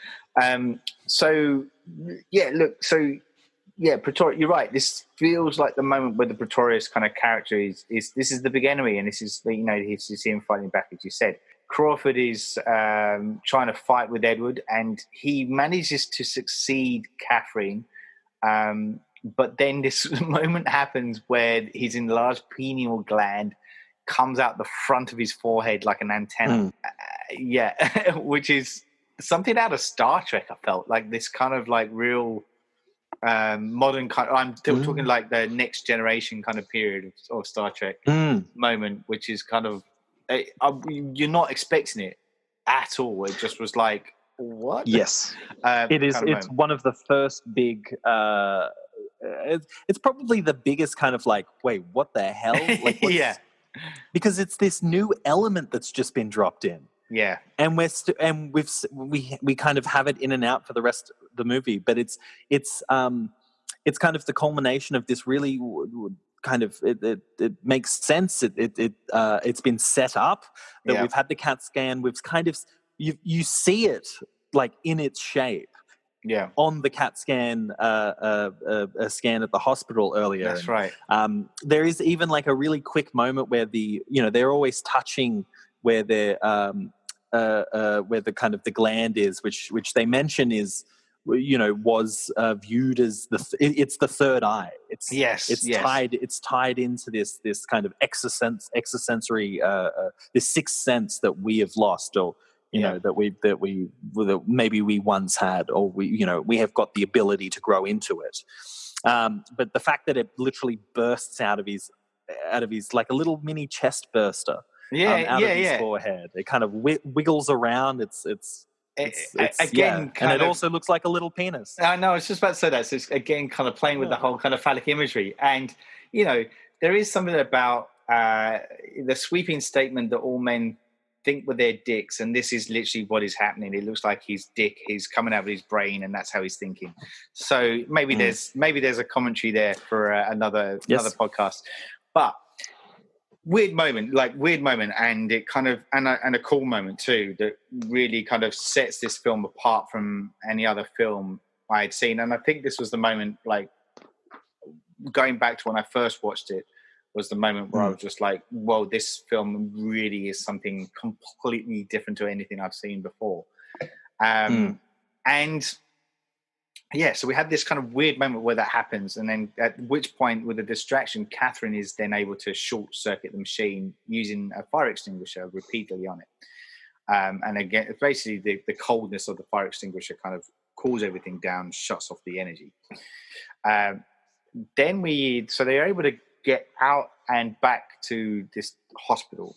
Pretorius, you're right. This feels like the moment where the Pretorius kind of character is this is the big enemy, and this is this is him fighting back, as you said. Crawford is trying to fight with Edward, and he manages to succeed Catherine. But then this moment happens where his enlarged pineal gland comes out the front of his forehead like an antenna. Which is something out of Star Trek. I felt like this kind of like real modern kind of, I'm still talking like the Next Generation kind of period of Star Trek moment, which is kind of you're not expecting it at all. It just was like, what?
Yes, it is. It's one of the first big. It's probably the biggest kind of like, wait, what the hell? Like, because it's this new element that's just been dropped in.
Yeah,
and we kind of have it in and out for the rest of the movie, but it's it's kind of the culmination of this really kind of it makes sense. It's been set up that we've had the CAT scan. We've kind of you see it like in its shape.
Yeah.
On the CAT scan, a scan at the hospital earlier.
That's right.
There is even like a really quick moment where they're always touching where where the kind of the gland is, which they mention is, was viewed as it's the third eye. It's tied into this kind of extrasensory this sixth sense that we have lost, or that maybe we once had, or we have got the ability to grow into it. But the fact that it literally bursts out of his like a little mini chest burster, out of his forehead, it kind of wiggles around. It's again, and it also looks like a little penis.
I know. I was just about to say that. So it's again kind of playing with the whole kind of phallic imagery, and there is something about the sweeping statement that all men think with their dicks, and this is literally what is happening. It looks like his dick is coming out of his brain, and that's how he's thinking. So maybe there's a commentary there for another podcast. But weird moment, and it kind of and a cool moment too that really kind of sets this film apart from any other film I had seen. And I think this was the moment, like going back to when I first watched it, was the moment where I was just like, "Whoa, this film really is something completely different to anything I've seen before." And so we had this kind of weird moment where that happens, and then at which point, with a distraction, Catherine is then able to short circuit the machine using a fire extinguisher repeatedly on it. And again, it's basically the coldness of the fire extinguisher kind of cools everything down, shuts off the energy. So they're able to get out and back to this hospital,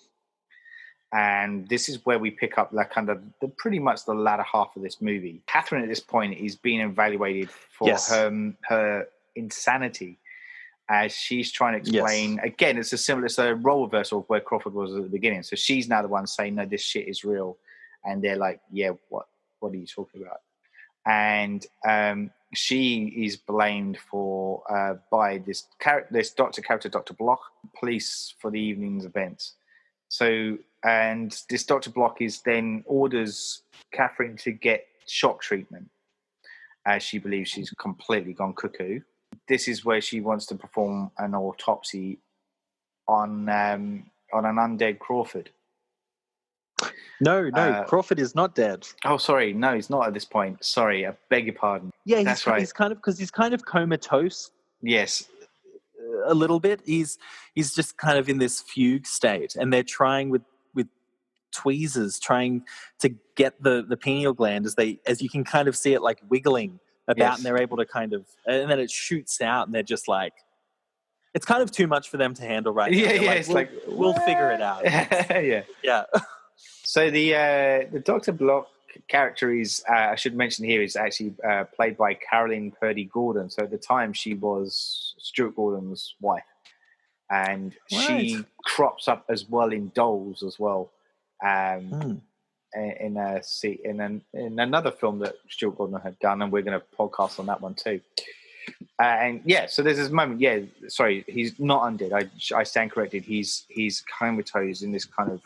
and this is where we pick up like kind of pretty much the latter half of this movie. Catherine at this point is being evaluated for her insanity, as she's trying to explain. Again, it's a role reversal of where Crawford was at the beginning. So she's now the one saying, "No, this shit is real," and they're like, "Yeah, what are you talking about?" And she is blamed for by this doctor character, Dr. Block, police for the evening's events. So, and this Dr. Block then orders Catherine to get shock treatment, as she believes she's completely gone cuckoo. This is where she wants to perform an autopsy on an undead Crawford.
No, Crawford is not dead.
Oh, sorry, no, he's not at this point. Sorry, I beg your pardon.
Yeah,
that's right.
He's kind of comatose.
Yes,
a little bit. He's just kind of in this fugue state, and they're trying with tweezers, trying to get the pineal gland as you can kind of see it like wiggling about, and they're able to kind of, and then it shoots out, and they're just like, it's kind of too much for them to handle right now. Yeah, we'll figure it out. Yeah.
So the Dr. Block character is, I should mention here, is actually played by Carolyn Purdy Gordon. So at the time, she was Stuart Gordon's wife, and she crops up as well in Dolls as well. In another film that Stuart Gordon had done, and we're going to podcast on that one too. So there's this moment. Yeah, sorry, he's not undead. I stand corrected. He's comatose in this kind of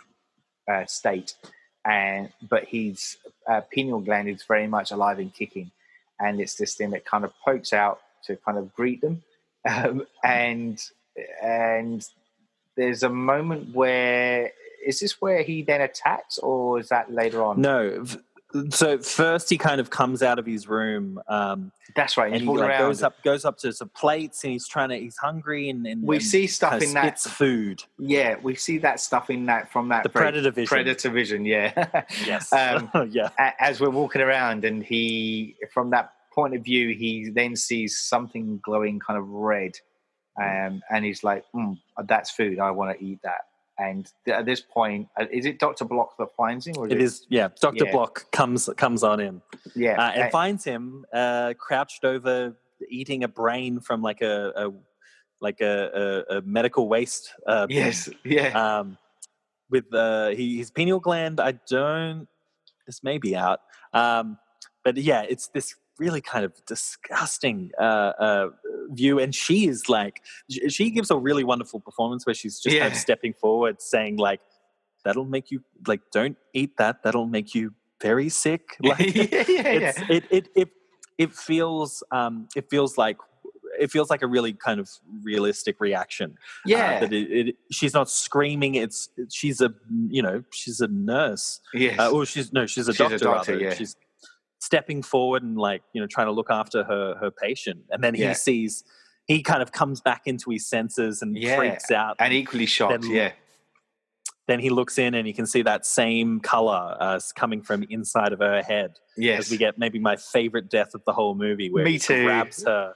state, but his pineal gland is very much alive and kicking, and it's this thing that kind of pokes out to kind of greet them, and there's a moment where, is this where he then attacks, or is that later on?
No. So first he kind of comes out of his room.
That's right.
And he goes up to some plates, and he's hungry, and
we see stuff in that
food.
Yeah, we see that stuff in that from that
the predator vision.
Predator vision, yeah.
Yes.
Yeah. As we're walking around, and he, from that point of view, he then sees something glowing kind of red, and he's like, "That's food. I want to eat that." And at this point, is it Dr. Block that finds him? Or is it?
Yeah. Dr. Block comes on in.
Yeah.
And finds him crouched over, eating a brain from like a medical waste.
Yes. Yeah.
With his pineal gland, this may be out. But yeah, it's this really kind of disgusting view, and she is like, she gives a really wonderful performance where she's just kind of stepping forward, saying like, "That'll make you like, don't eat that. That'll make you very sick." Like, it feels like a really kind of realistic reaction. That she's not screaming. She's a nurse.
Yes.
She's a doctor rather.
Yeah.
She's stepping forward and like, trying to look after her patient. And then he kind of comes back into his senses and freaks out.
And equally shocked.
Then he looks in and you can see that same color coming from inside of her head.
Yes.
As we get maybe my favorite death of the whole movie, where he grabs her.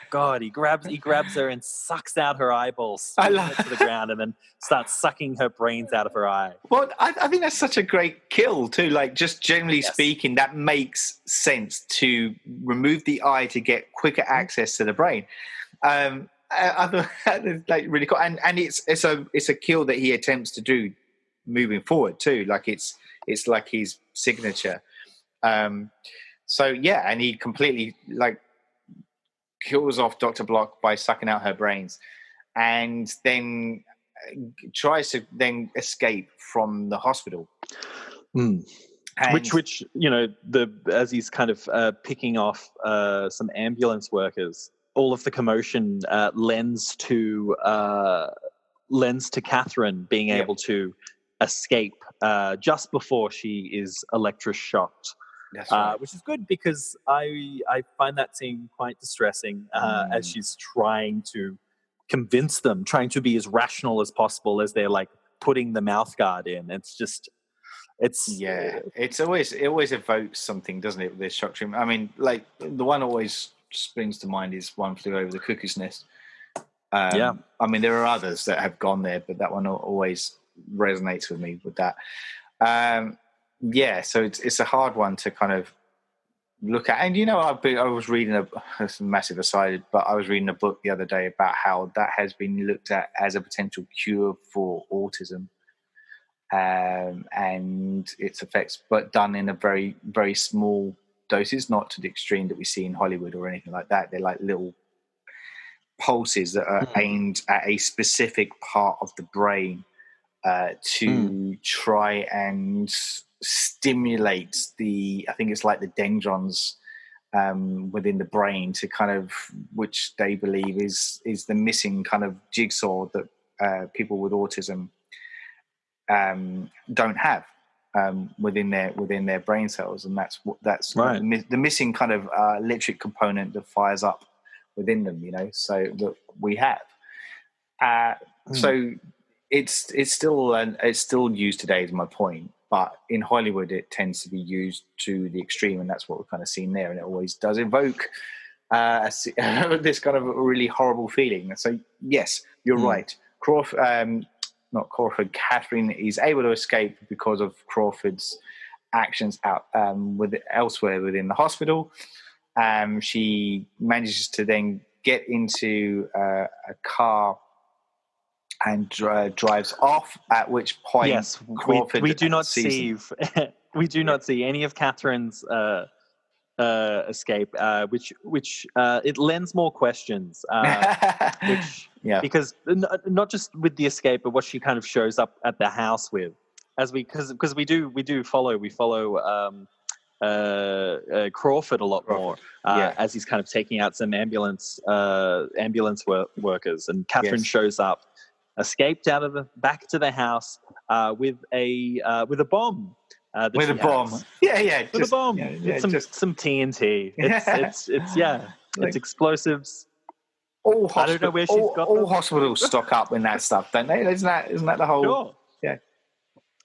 God, he grabs her and sucks out her eyeballs, to the ground, and then starts sucking her brains out of her eye.
Well, I think that's such a great kill too. Like, just generally speaking, that makes sense to remove the eye to get quicker access to the brain. I thought that was like really cool, and it's a kill that he attempts to do moving forward too. Like it's like his signature. And he completely like kills off Dr. Block by sucking out her brains, and then tries to then escape from the hospital.
Which as he's kind of picking off some ambulance workers, all of the commotion lends to Catherine being able to escape just before she is electroshocked.
That's right.
Which is good, because I find that scene quite distressing as she's trying to convince them, trying to be as rational as possible as they're like putting the mouth guard in.
It always evokes something, doesn't it, with this shock treatment? I mean, like, the one always springs to mind is One Flew Over the Cuckoo's Nest. I mean, there are others that have gone there, but that one always resonates with me with that. So it's a hard one to kind of look at. And I was reading a massive aside, but I was reading a book the other day about how that has been looked at as a potential cure for autism and its effects, but done in a very, very small doses, not to the extreme that we see in Hollywood or anything like that. They're like little pulses that are aimed at a specific part of the brain to try and stimulate I think it's like the dendrons within the brain to kind of, which they believe is the missing kind of jigsaw that people with autism don't have within their brain cells, and that's right. The missing kind of electric component that fires up within them, so that we have. So it's still used today, is my point. But in Hollywood, it tends to be used to the extreme, and that's what we've kind of seen there. And it always does evoke this kind of really horrible feeling. So yes, you're right. Catherine is able to escape because of Crawford's actions elsewhere within the hospital. She manages to then get into a car and drives off. At which point, Crawford
we do not see any of Catherine's escape, which it lends more questions. Because not just with the escape, but what she kind of shows up at the house with, because we follow Crawford a lot more as he's kind of taking out some ambulance workers, and Catherine shows up, escaped out of the back to the house with a bomb.
With a bomb,
with a bomb, some TNT. It's explosives. I don't know where she's got them.
All hospitals stock up in that stuff, don't they? Isn't that the whole?
Sure. Yeah.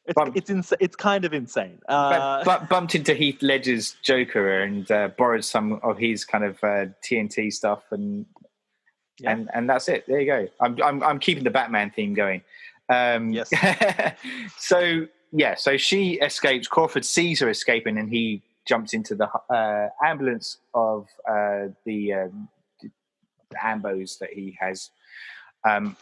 It's kind of insane.
Bumped into Heath Ledger's Joker and borrowed some of his kind of TNT stuff, and that's it. There you go. I'm keeping the Batman theme going.
Yes.
So she escapes. Crawford sees her escaping, and he jumps into the ambulance of the ambos that he has kind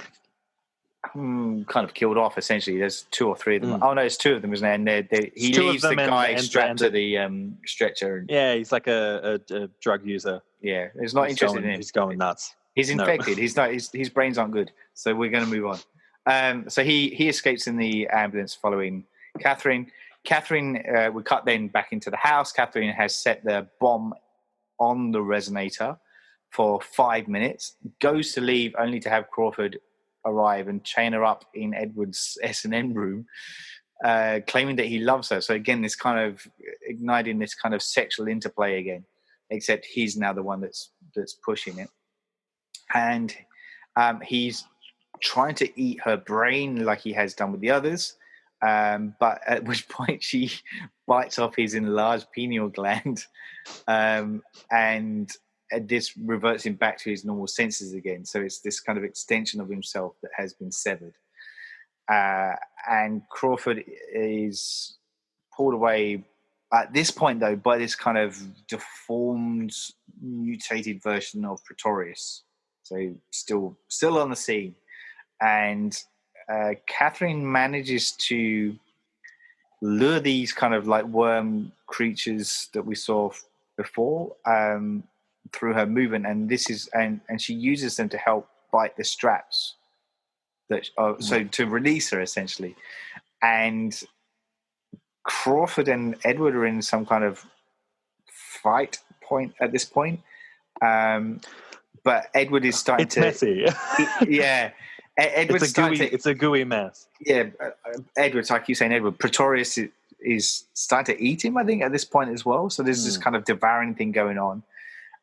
of killed off. Essentially, there's 2 or 3 of them. Oh no, it's 2 of them, isn't there? And he leaves the guy strapped to the stretcher.
Yeah, he's like a drug user.
Yeah, he's not interested in him.
He's going nuts.
He's infected. He's not. His brains aren't good. So we're going to move on. So he escapes in the ambulance following Catherine. Catherine, we cut then back into the house. Catherine has set the bomb on the resonator for 5 minutes, goes to leave only to have Crawford arrive and chain her up in Edward's S&M room, claiming that he loves her. So again, this kind of igniting this kind of sexual interplay again, except he's now the one that's pushing it. And he's trying to eat her brain like he has done with the others, but at which point she bites off his enlarged pineal gland, and this reverts him back to his normal senses again. So it's this kind of extension of himself that has been severed. And Crawford is pulled away at this point, though, by this kind of deformed, mutated version of Pretorius. So still on the scene. And Catherine manages to lure these kind of like worm creatures that we saw before through her movement, and this is and she uses them to help bite the straps that so to release her essentially. And Crawford and Edward are in some kind of fight point at this point, but Edward is starting
it's messy.
Yeah. Edward's
it's a gooey mess.
Yeah, Edward, I keep saying Edward. Pretorius is starting to eat him, I think, at this point as well. So there's this kind of devouring thing going on.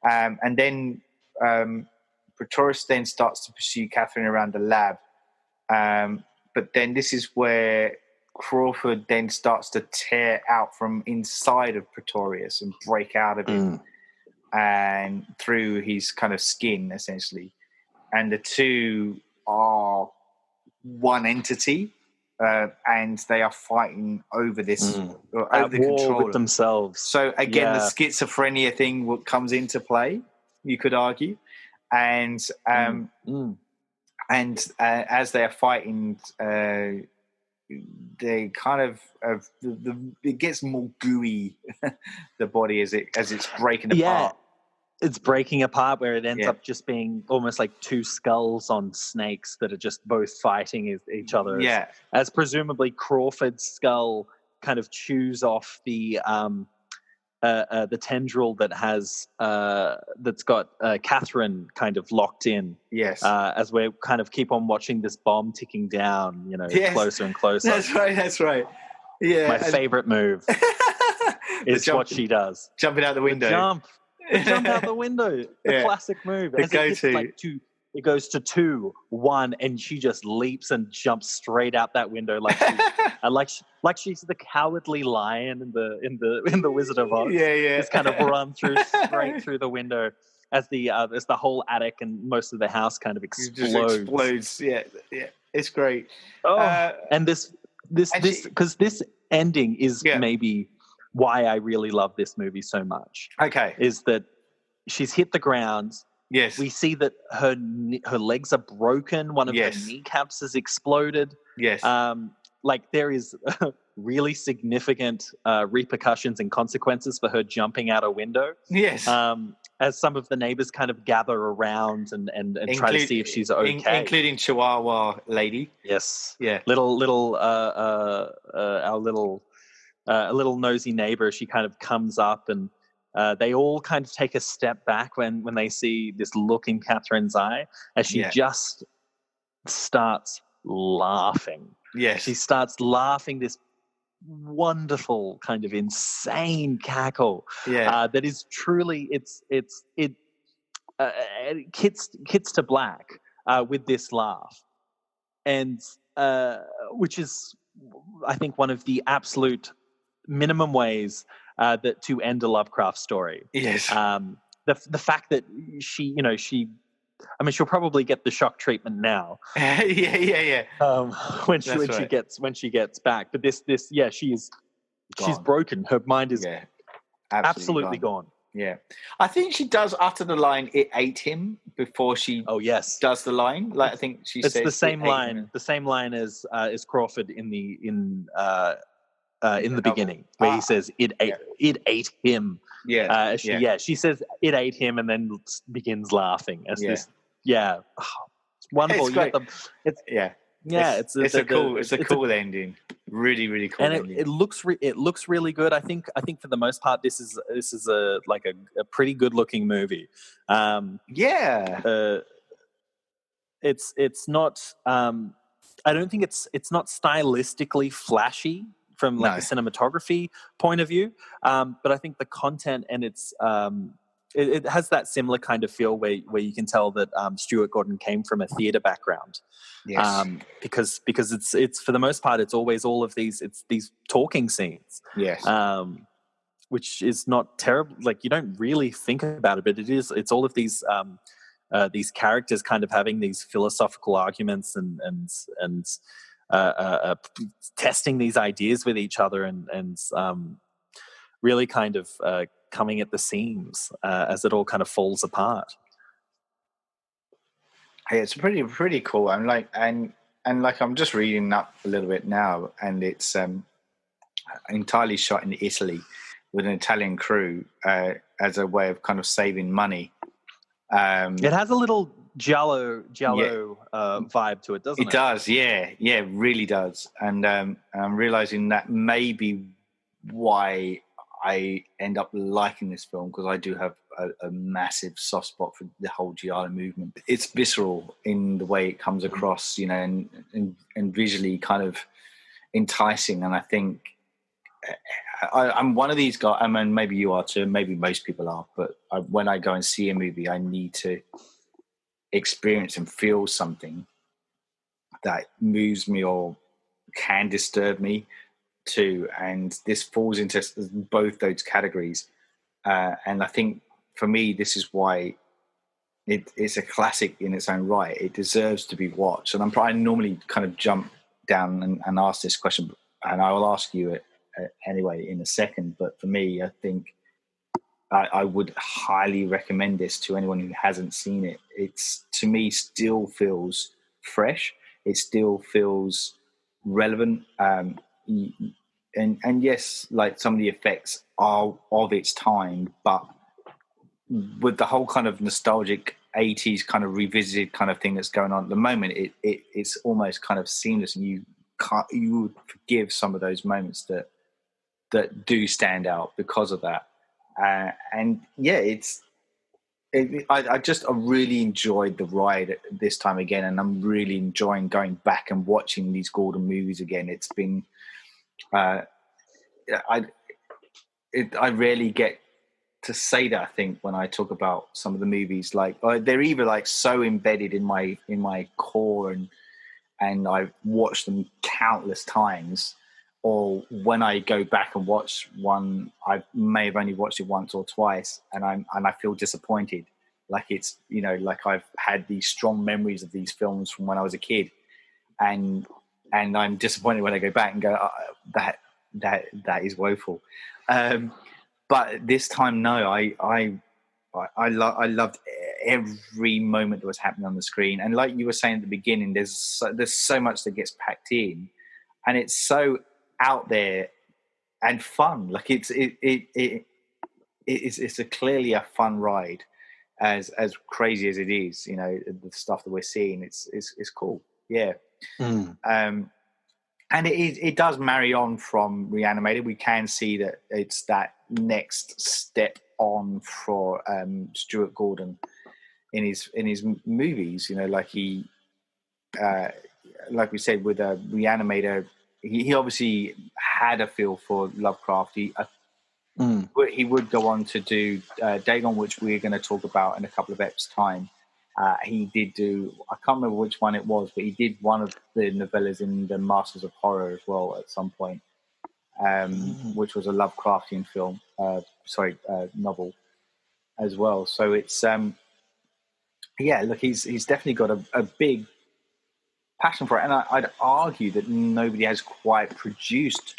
And then Pretorius then starts to pursue Catherine around the lab. But then this is where Crawford then starts to tear out from inside of Pretorius and break out of him and through his kind of skin, essentially. And the two are one entity, and they are fighting over this, over the controller
with themselves.
So again, the schizophrenia thing comes into play, you could argue, and as they are fighting, they kind of it gets more gooey, the body as it's breaking apart.
It's breaking apart where it ends up just being almost like two skulls on snakes that are just both fighting each other.
Yeah.
As presumably Crawford's skull kind of chews off the tendril that has that's got Catherine kind of locked in.
Yes.
As we kind of keep on watching this bomb ticking down, closer and closer.
That's right. Yeah.
My favorite move is what she does.
Jumping out the window.
The jump out the window. The classic move.
The go-to.
It goes to 2, 1, and she just leaps and jumps straight out that window like she's the cowardly lion in the Wizard of Oz.
Yeah.
Just kind of run straight through the window as the whole attic and most of the house kind of explodes.
Just explodes. Yeah. It's great.
And this because this ending is maybe why I really love this movie so much.
Okay.
Is that she's hit the ground.
Yes.
We see that her legs are broken. One of her kneecaps has exploded.
Yes.
There is really significant repercussions and consequences for her jumping out a window.
Yes.
As some of the neighbors kind of gather around and try to see if she's okay.
Including Chihuahua lady.
Yes.
Yeah.
Our little nosy neighbor, she kind of comes up and they all kind of take a step back when they see this look in Catherine's eye as she just starts laughing.
Yes.
She starts laughing this wonderful kind of insane cackle that is truly it kits to black with this laugh, and which is I think one of the absolute minimum ways that to end a Lovecraft story.
Yes.
The fact that she she'll probably get the shock treatment now.
Yeah.
When she gets back, but she's broken. Her mind is absolutely gone.
Yeah, I think she does utter the line "It ate him" before she. Does the line? Like I think she says
the same line. The same line as Crawford in the beginning, where he says it ate him.
Yeah.
She says it ate him, and then begins laughing as this Yeah, it's wonderful.
It's great. It's a cool ending. Really, really cool ending.
It looks really good. I think for the most part, this is a pretty good looking movie. It's not. I don't think it's not stylistically flashy from a cinematography point of view, but I think the content and it has that similar kind of feel where you can tell that Stuart Gordon came from a theatre background.
Yes.
Because it's for the most part it's always all of these talking scenes.
Yes.
Which is not terrible. Like, you don't really think about it, but it's all of these characters kind of having these philosophical arguments and testing these ideas with each other and really kind of coming at the seams as it all kind of falls apart.
Hey, it's pretty cool. I'm I'm just reading up a little bit now, and it's entirely shot in Italy with an Italian crew as a way of kind of saving money.
It has a little giallo vibe to it, doesn't it?
It does, yeah, it really does. And I'm realizing that may be why I end up liking this film, because I do have a massive soft spot for the whole giallo movement. It's visceral in the way it comes across, and visually kind of enticing. And I think I'm one of these guys. I mean, maybe you are too. Maybe most people are. But when I go and see a movie, I need to experience and feel something that moves me or can disturb me too. And this falls into both those categories. And I think for me, this is why it's a classic in its own right. It deserves to be watched. And I normally kind of jump down and ask this question, and I will ask you it anyway in a second. But for me, I think I would highly recommend this to anyone who hasn't seen it. It's, to me, still feels fresh. It still feels relevant. And yes, like, some of the effects are of its time, but with the whole kind of nostalgic 80s kind of revisited kind of thing that's going on at the moment, it's almost kind of seamless, and you would forgive some of those moments that do stand out because of that. And yeah, I really enjoyed the ride this time again, and I'm really enjoying going back and watching these Gordon movies again. It's been I rarely get to say that, I think, when I talk about some of the movies. Like, they're either like so embedded in my core and I've watched them countless times, or when I go back and watch one, I may have only watched it once or twice, and I feel disappointed. Like, it's, like I've had these strong memories of these films from when I was a kid, and I'm disappointed when I go back and go, that is woeful. But this time, no, I loved every moment that was happening on the screen. And like you were saying at the beginning, there's so much that gets packed in, and it's so out there and fun. Like, it's clearly a fun ride, as crazy as it is. The stuff that we're seeing, it's cool. Yeah. And it does marry on from Reanimated. We can see that it's that next step on for Stuart Gordon in his movies. Like like we said with Reanimator, he obviously had a feel for Lovecraft. He would go on to do Dagon, which we're going to talk about in a couple of episodes' time. He did do, I can't remember which one it was, but he did one of the novellas in the Masters of Horror as well at some point, which was a Lovecraftian film, novel as well. So it's, look, he's definitely got a big passion for it. And I'd argue that nobody has quite produced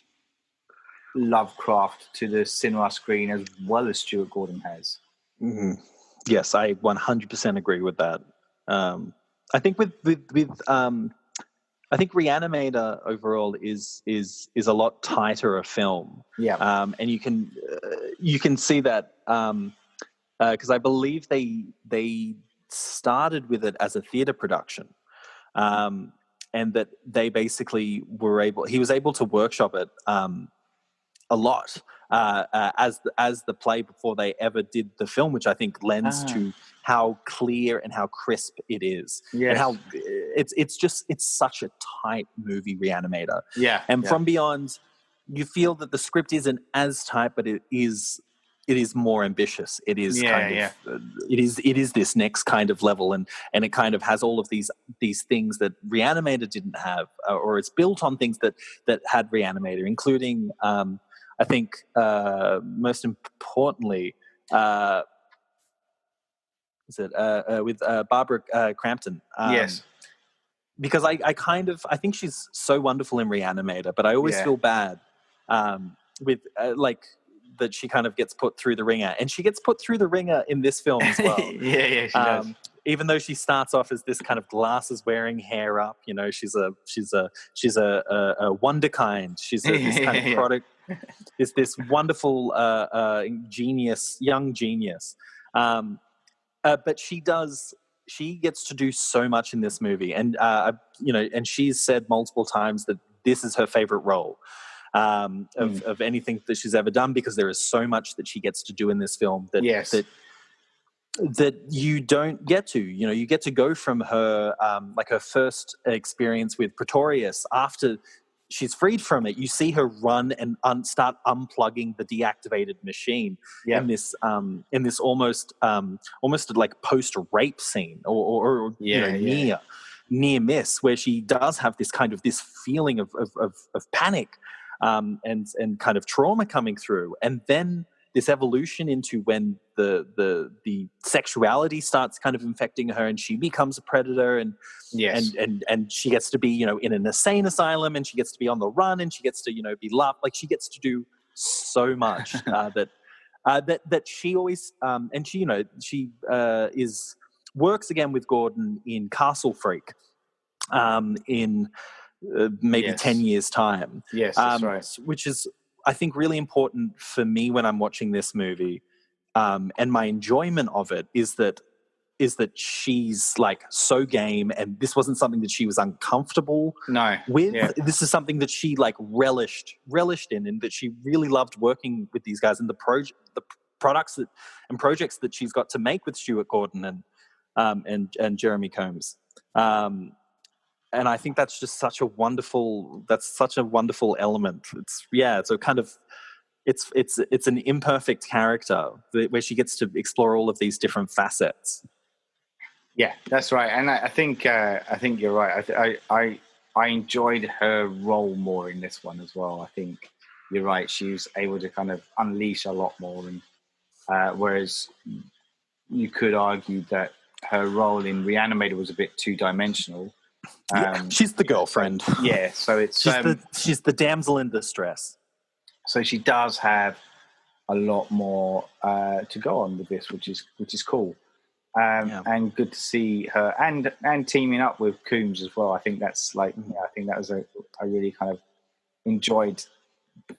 Lovecraft to the cinema screen as well as Stuart Gordon has.
Mm-hmm. Yes, I 100% agree with that. I think with I think Reanimator overall is a lot tighter a film.
Yeah.
And you can see that because I believe they started with it as a theatre production, and that they basically he was able to workshop it a lot as the play before they ever did the film, which I think lends to how clear and how crisp it is, and how it's such a tight movie, Reanimator. And From Beyond, you feel that the script isn't as tight, but it is more ambitious. It is it is this next kind of level, and it kind of has all of these things that Reanimator didn't have, or it's built on things that had Reanimator, including I think most importantly with Barbara Crampton. Because I think she's so wonderful in Reanimator, but I always feel bad with that she kind of gets put through the ringer, and she gets put through the ringer in this film as well.
She does.
Even though she starts off as this kind of glasses wearing, hair up, she's a wonderkind. She's this kind of product. Is this wonderful young genius, but she gets to do so much in this movie, and and she's said multiple times that this is her favorite role of anything that she's ever done, because there is so much that she gets to do in this film that you don't get to. You get to go from her her first experience with Pretorius. After she's freed from it, you see her run and start unplugging the deactivated machine in this almost like post-rape scene or near miss, where she does have this kind of this feeling of panic and kind of trauma coming through, and then this evolution into when the sexuality starts kind of infecting her, and she becomes a predator, and she gets to be in an insane asylum, and she gets to be on the run, and she gets to be loved. Like, she gets to do so much that she always and she works again with Gordon in Castle Freak in maybe 10 years time.
Yes, that's right.
Which is, I think, really important for me when I'm watching this movie, and my enjoyment of it is that she's like so game, and this wasn't something that she was uncomfortable with. This is something that she like relished in, and that she really loved working with these guys, and the products and projects that she's got to make with Stuart Gordon and Jeremy Combs. And I think that's just such a wonderful element. It's an imperfect character where she gets to explore all of these different facets.
Yeah, that's right. And I think you're right. I enjoyed her role more in this one as well. I think you're right. She was able to kind of unleash a lot more, and whereas you could argue that her role in Reanimator was a bit two-dimensional.
She's the girlfriend.
So it's
she's the damsel in distress.
So she does have a lot more to go on with this, which is cool, and good to see her and teaming up with Coombs as well. I think that's I think that was I really kind of enjoyed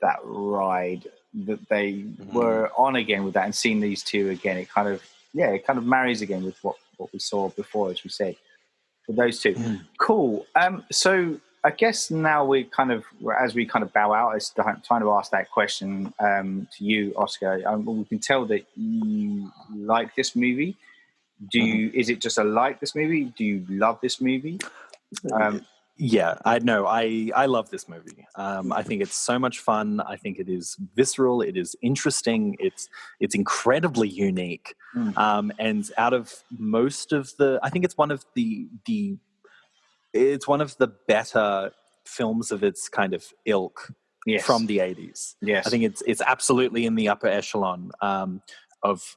that ride that they were on again with that, and seeing these two again. It kind of marries again with what we saw before, as we said. For those two. Cool. So I guess now as we bow out, it's time to ask that question to you, Oscar. We can tell that you like this movie. Is it just a like this movie? Do you love this movie?
I know. I love this movie. I think it's so much fun. I think it is visceral. It is interesting. It's incredibly unique. And out of most of I think it's one of the better films of its kind of ilk from the 80s. Yes. I think it's absolutely in the upper echelon of,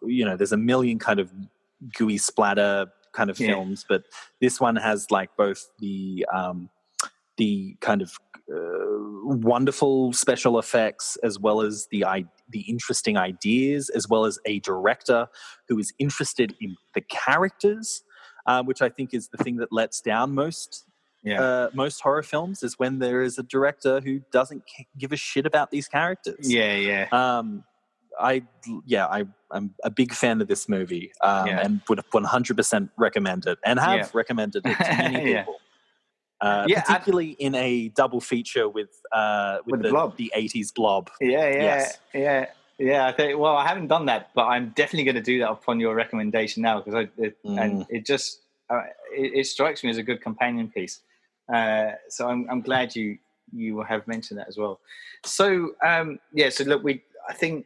there's a million kind of gooey splatter kind of films, but this one has like both the kind of wonderful special effects, as well as the interesting ideas, as well as a director who is interested in the characters, which I think is the thing that lets down most horror films, is when there is a director who doesn't give a shit about these characters. I'm a big fan of this movie, and would 100% recommend it, and have recommended it to many people. Particularly in a double feature with the 80s Blob.
Yeah. I think. Well, I haven't done that, but I'm definitely going to do that upon your recommendation now, because and it just it strikes me as a good companion piece. So I'm glad you have mentioned that as well. So so look, I think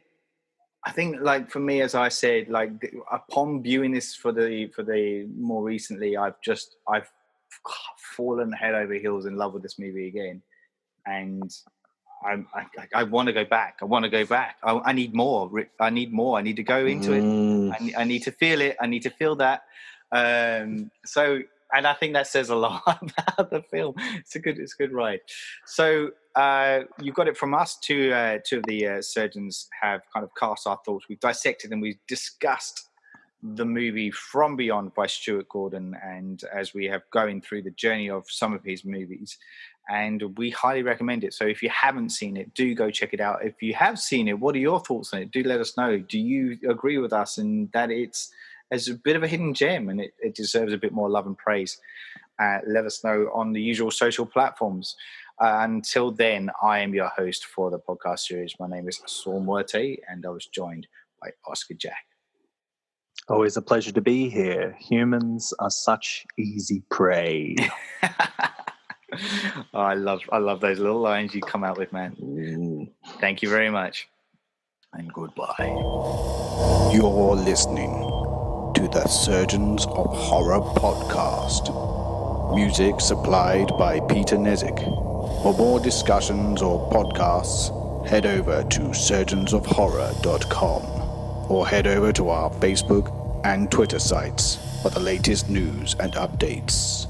like for me, as I said, like upon viewing this for the more recently, I've fallen head over heels in love with this movie again, and I want to go back. I need more. I need to go into it. I need to feel it. I need to feel that. And I think that says a lot about the film. It's a good ride. So you got it from us. Two of the surgeons have kind of cast our thoughts. We've dissected and we've discussed the movie From Beyond by Stuart Gordon, and as we have going through the journey of some of his movies, and we highly recommend it. So if you haven't seen it, do go check it out. If you have seen it, what are your thoughts on it? Do let us know. Do you agree with us in that it's a bit of a hidden gem and it deserves a bit more love and praise? Let us know on the usual social platforms. Until then, I am your host for the podcast series. My name is Saul Muerte, and I was joined by Oscar Jack.
Always a pleasure to be here. Humans are such easy prey.
I love those little lines you come out with, man. Thank you very much. And goodbye.
You're listening to the Surgeons of Horror podcast. Music supplied by Peter Nezik. For more discussions or podcasts, head over to surgeonsofhorror.com. or head over to our Facebook and Twitter sites for the latest news and updates.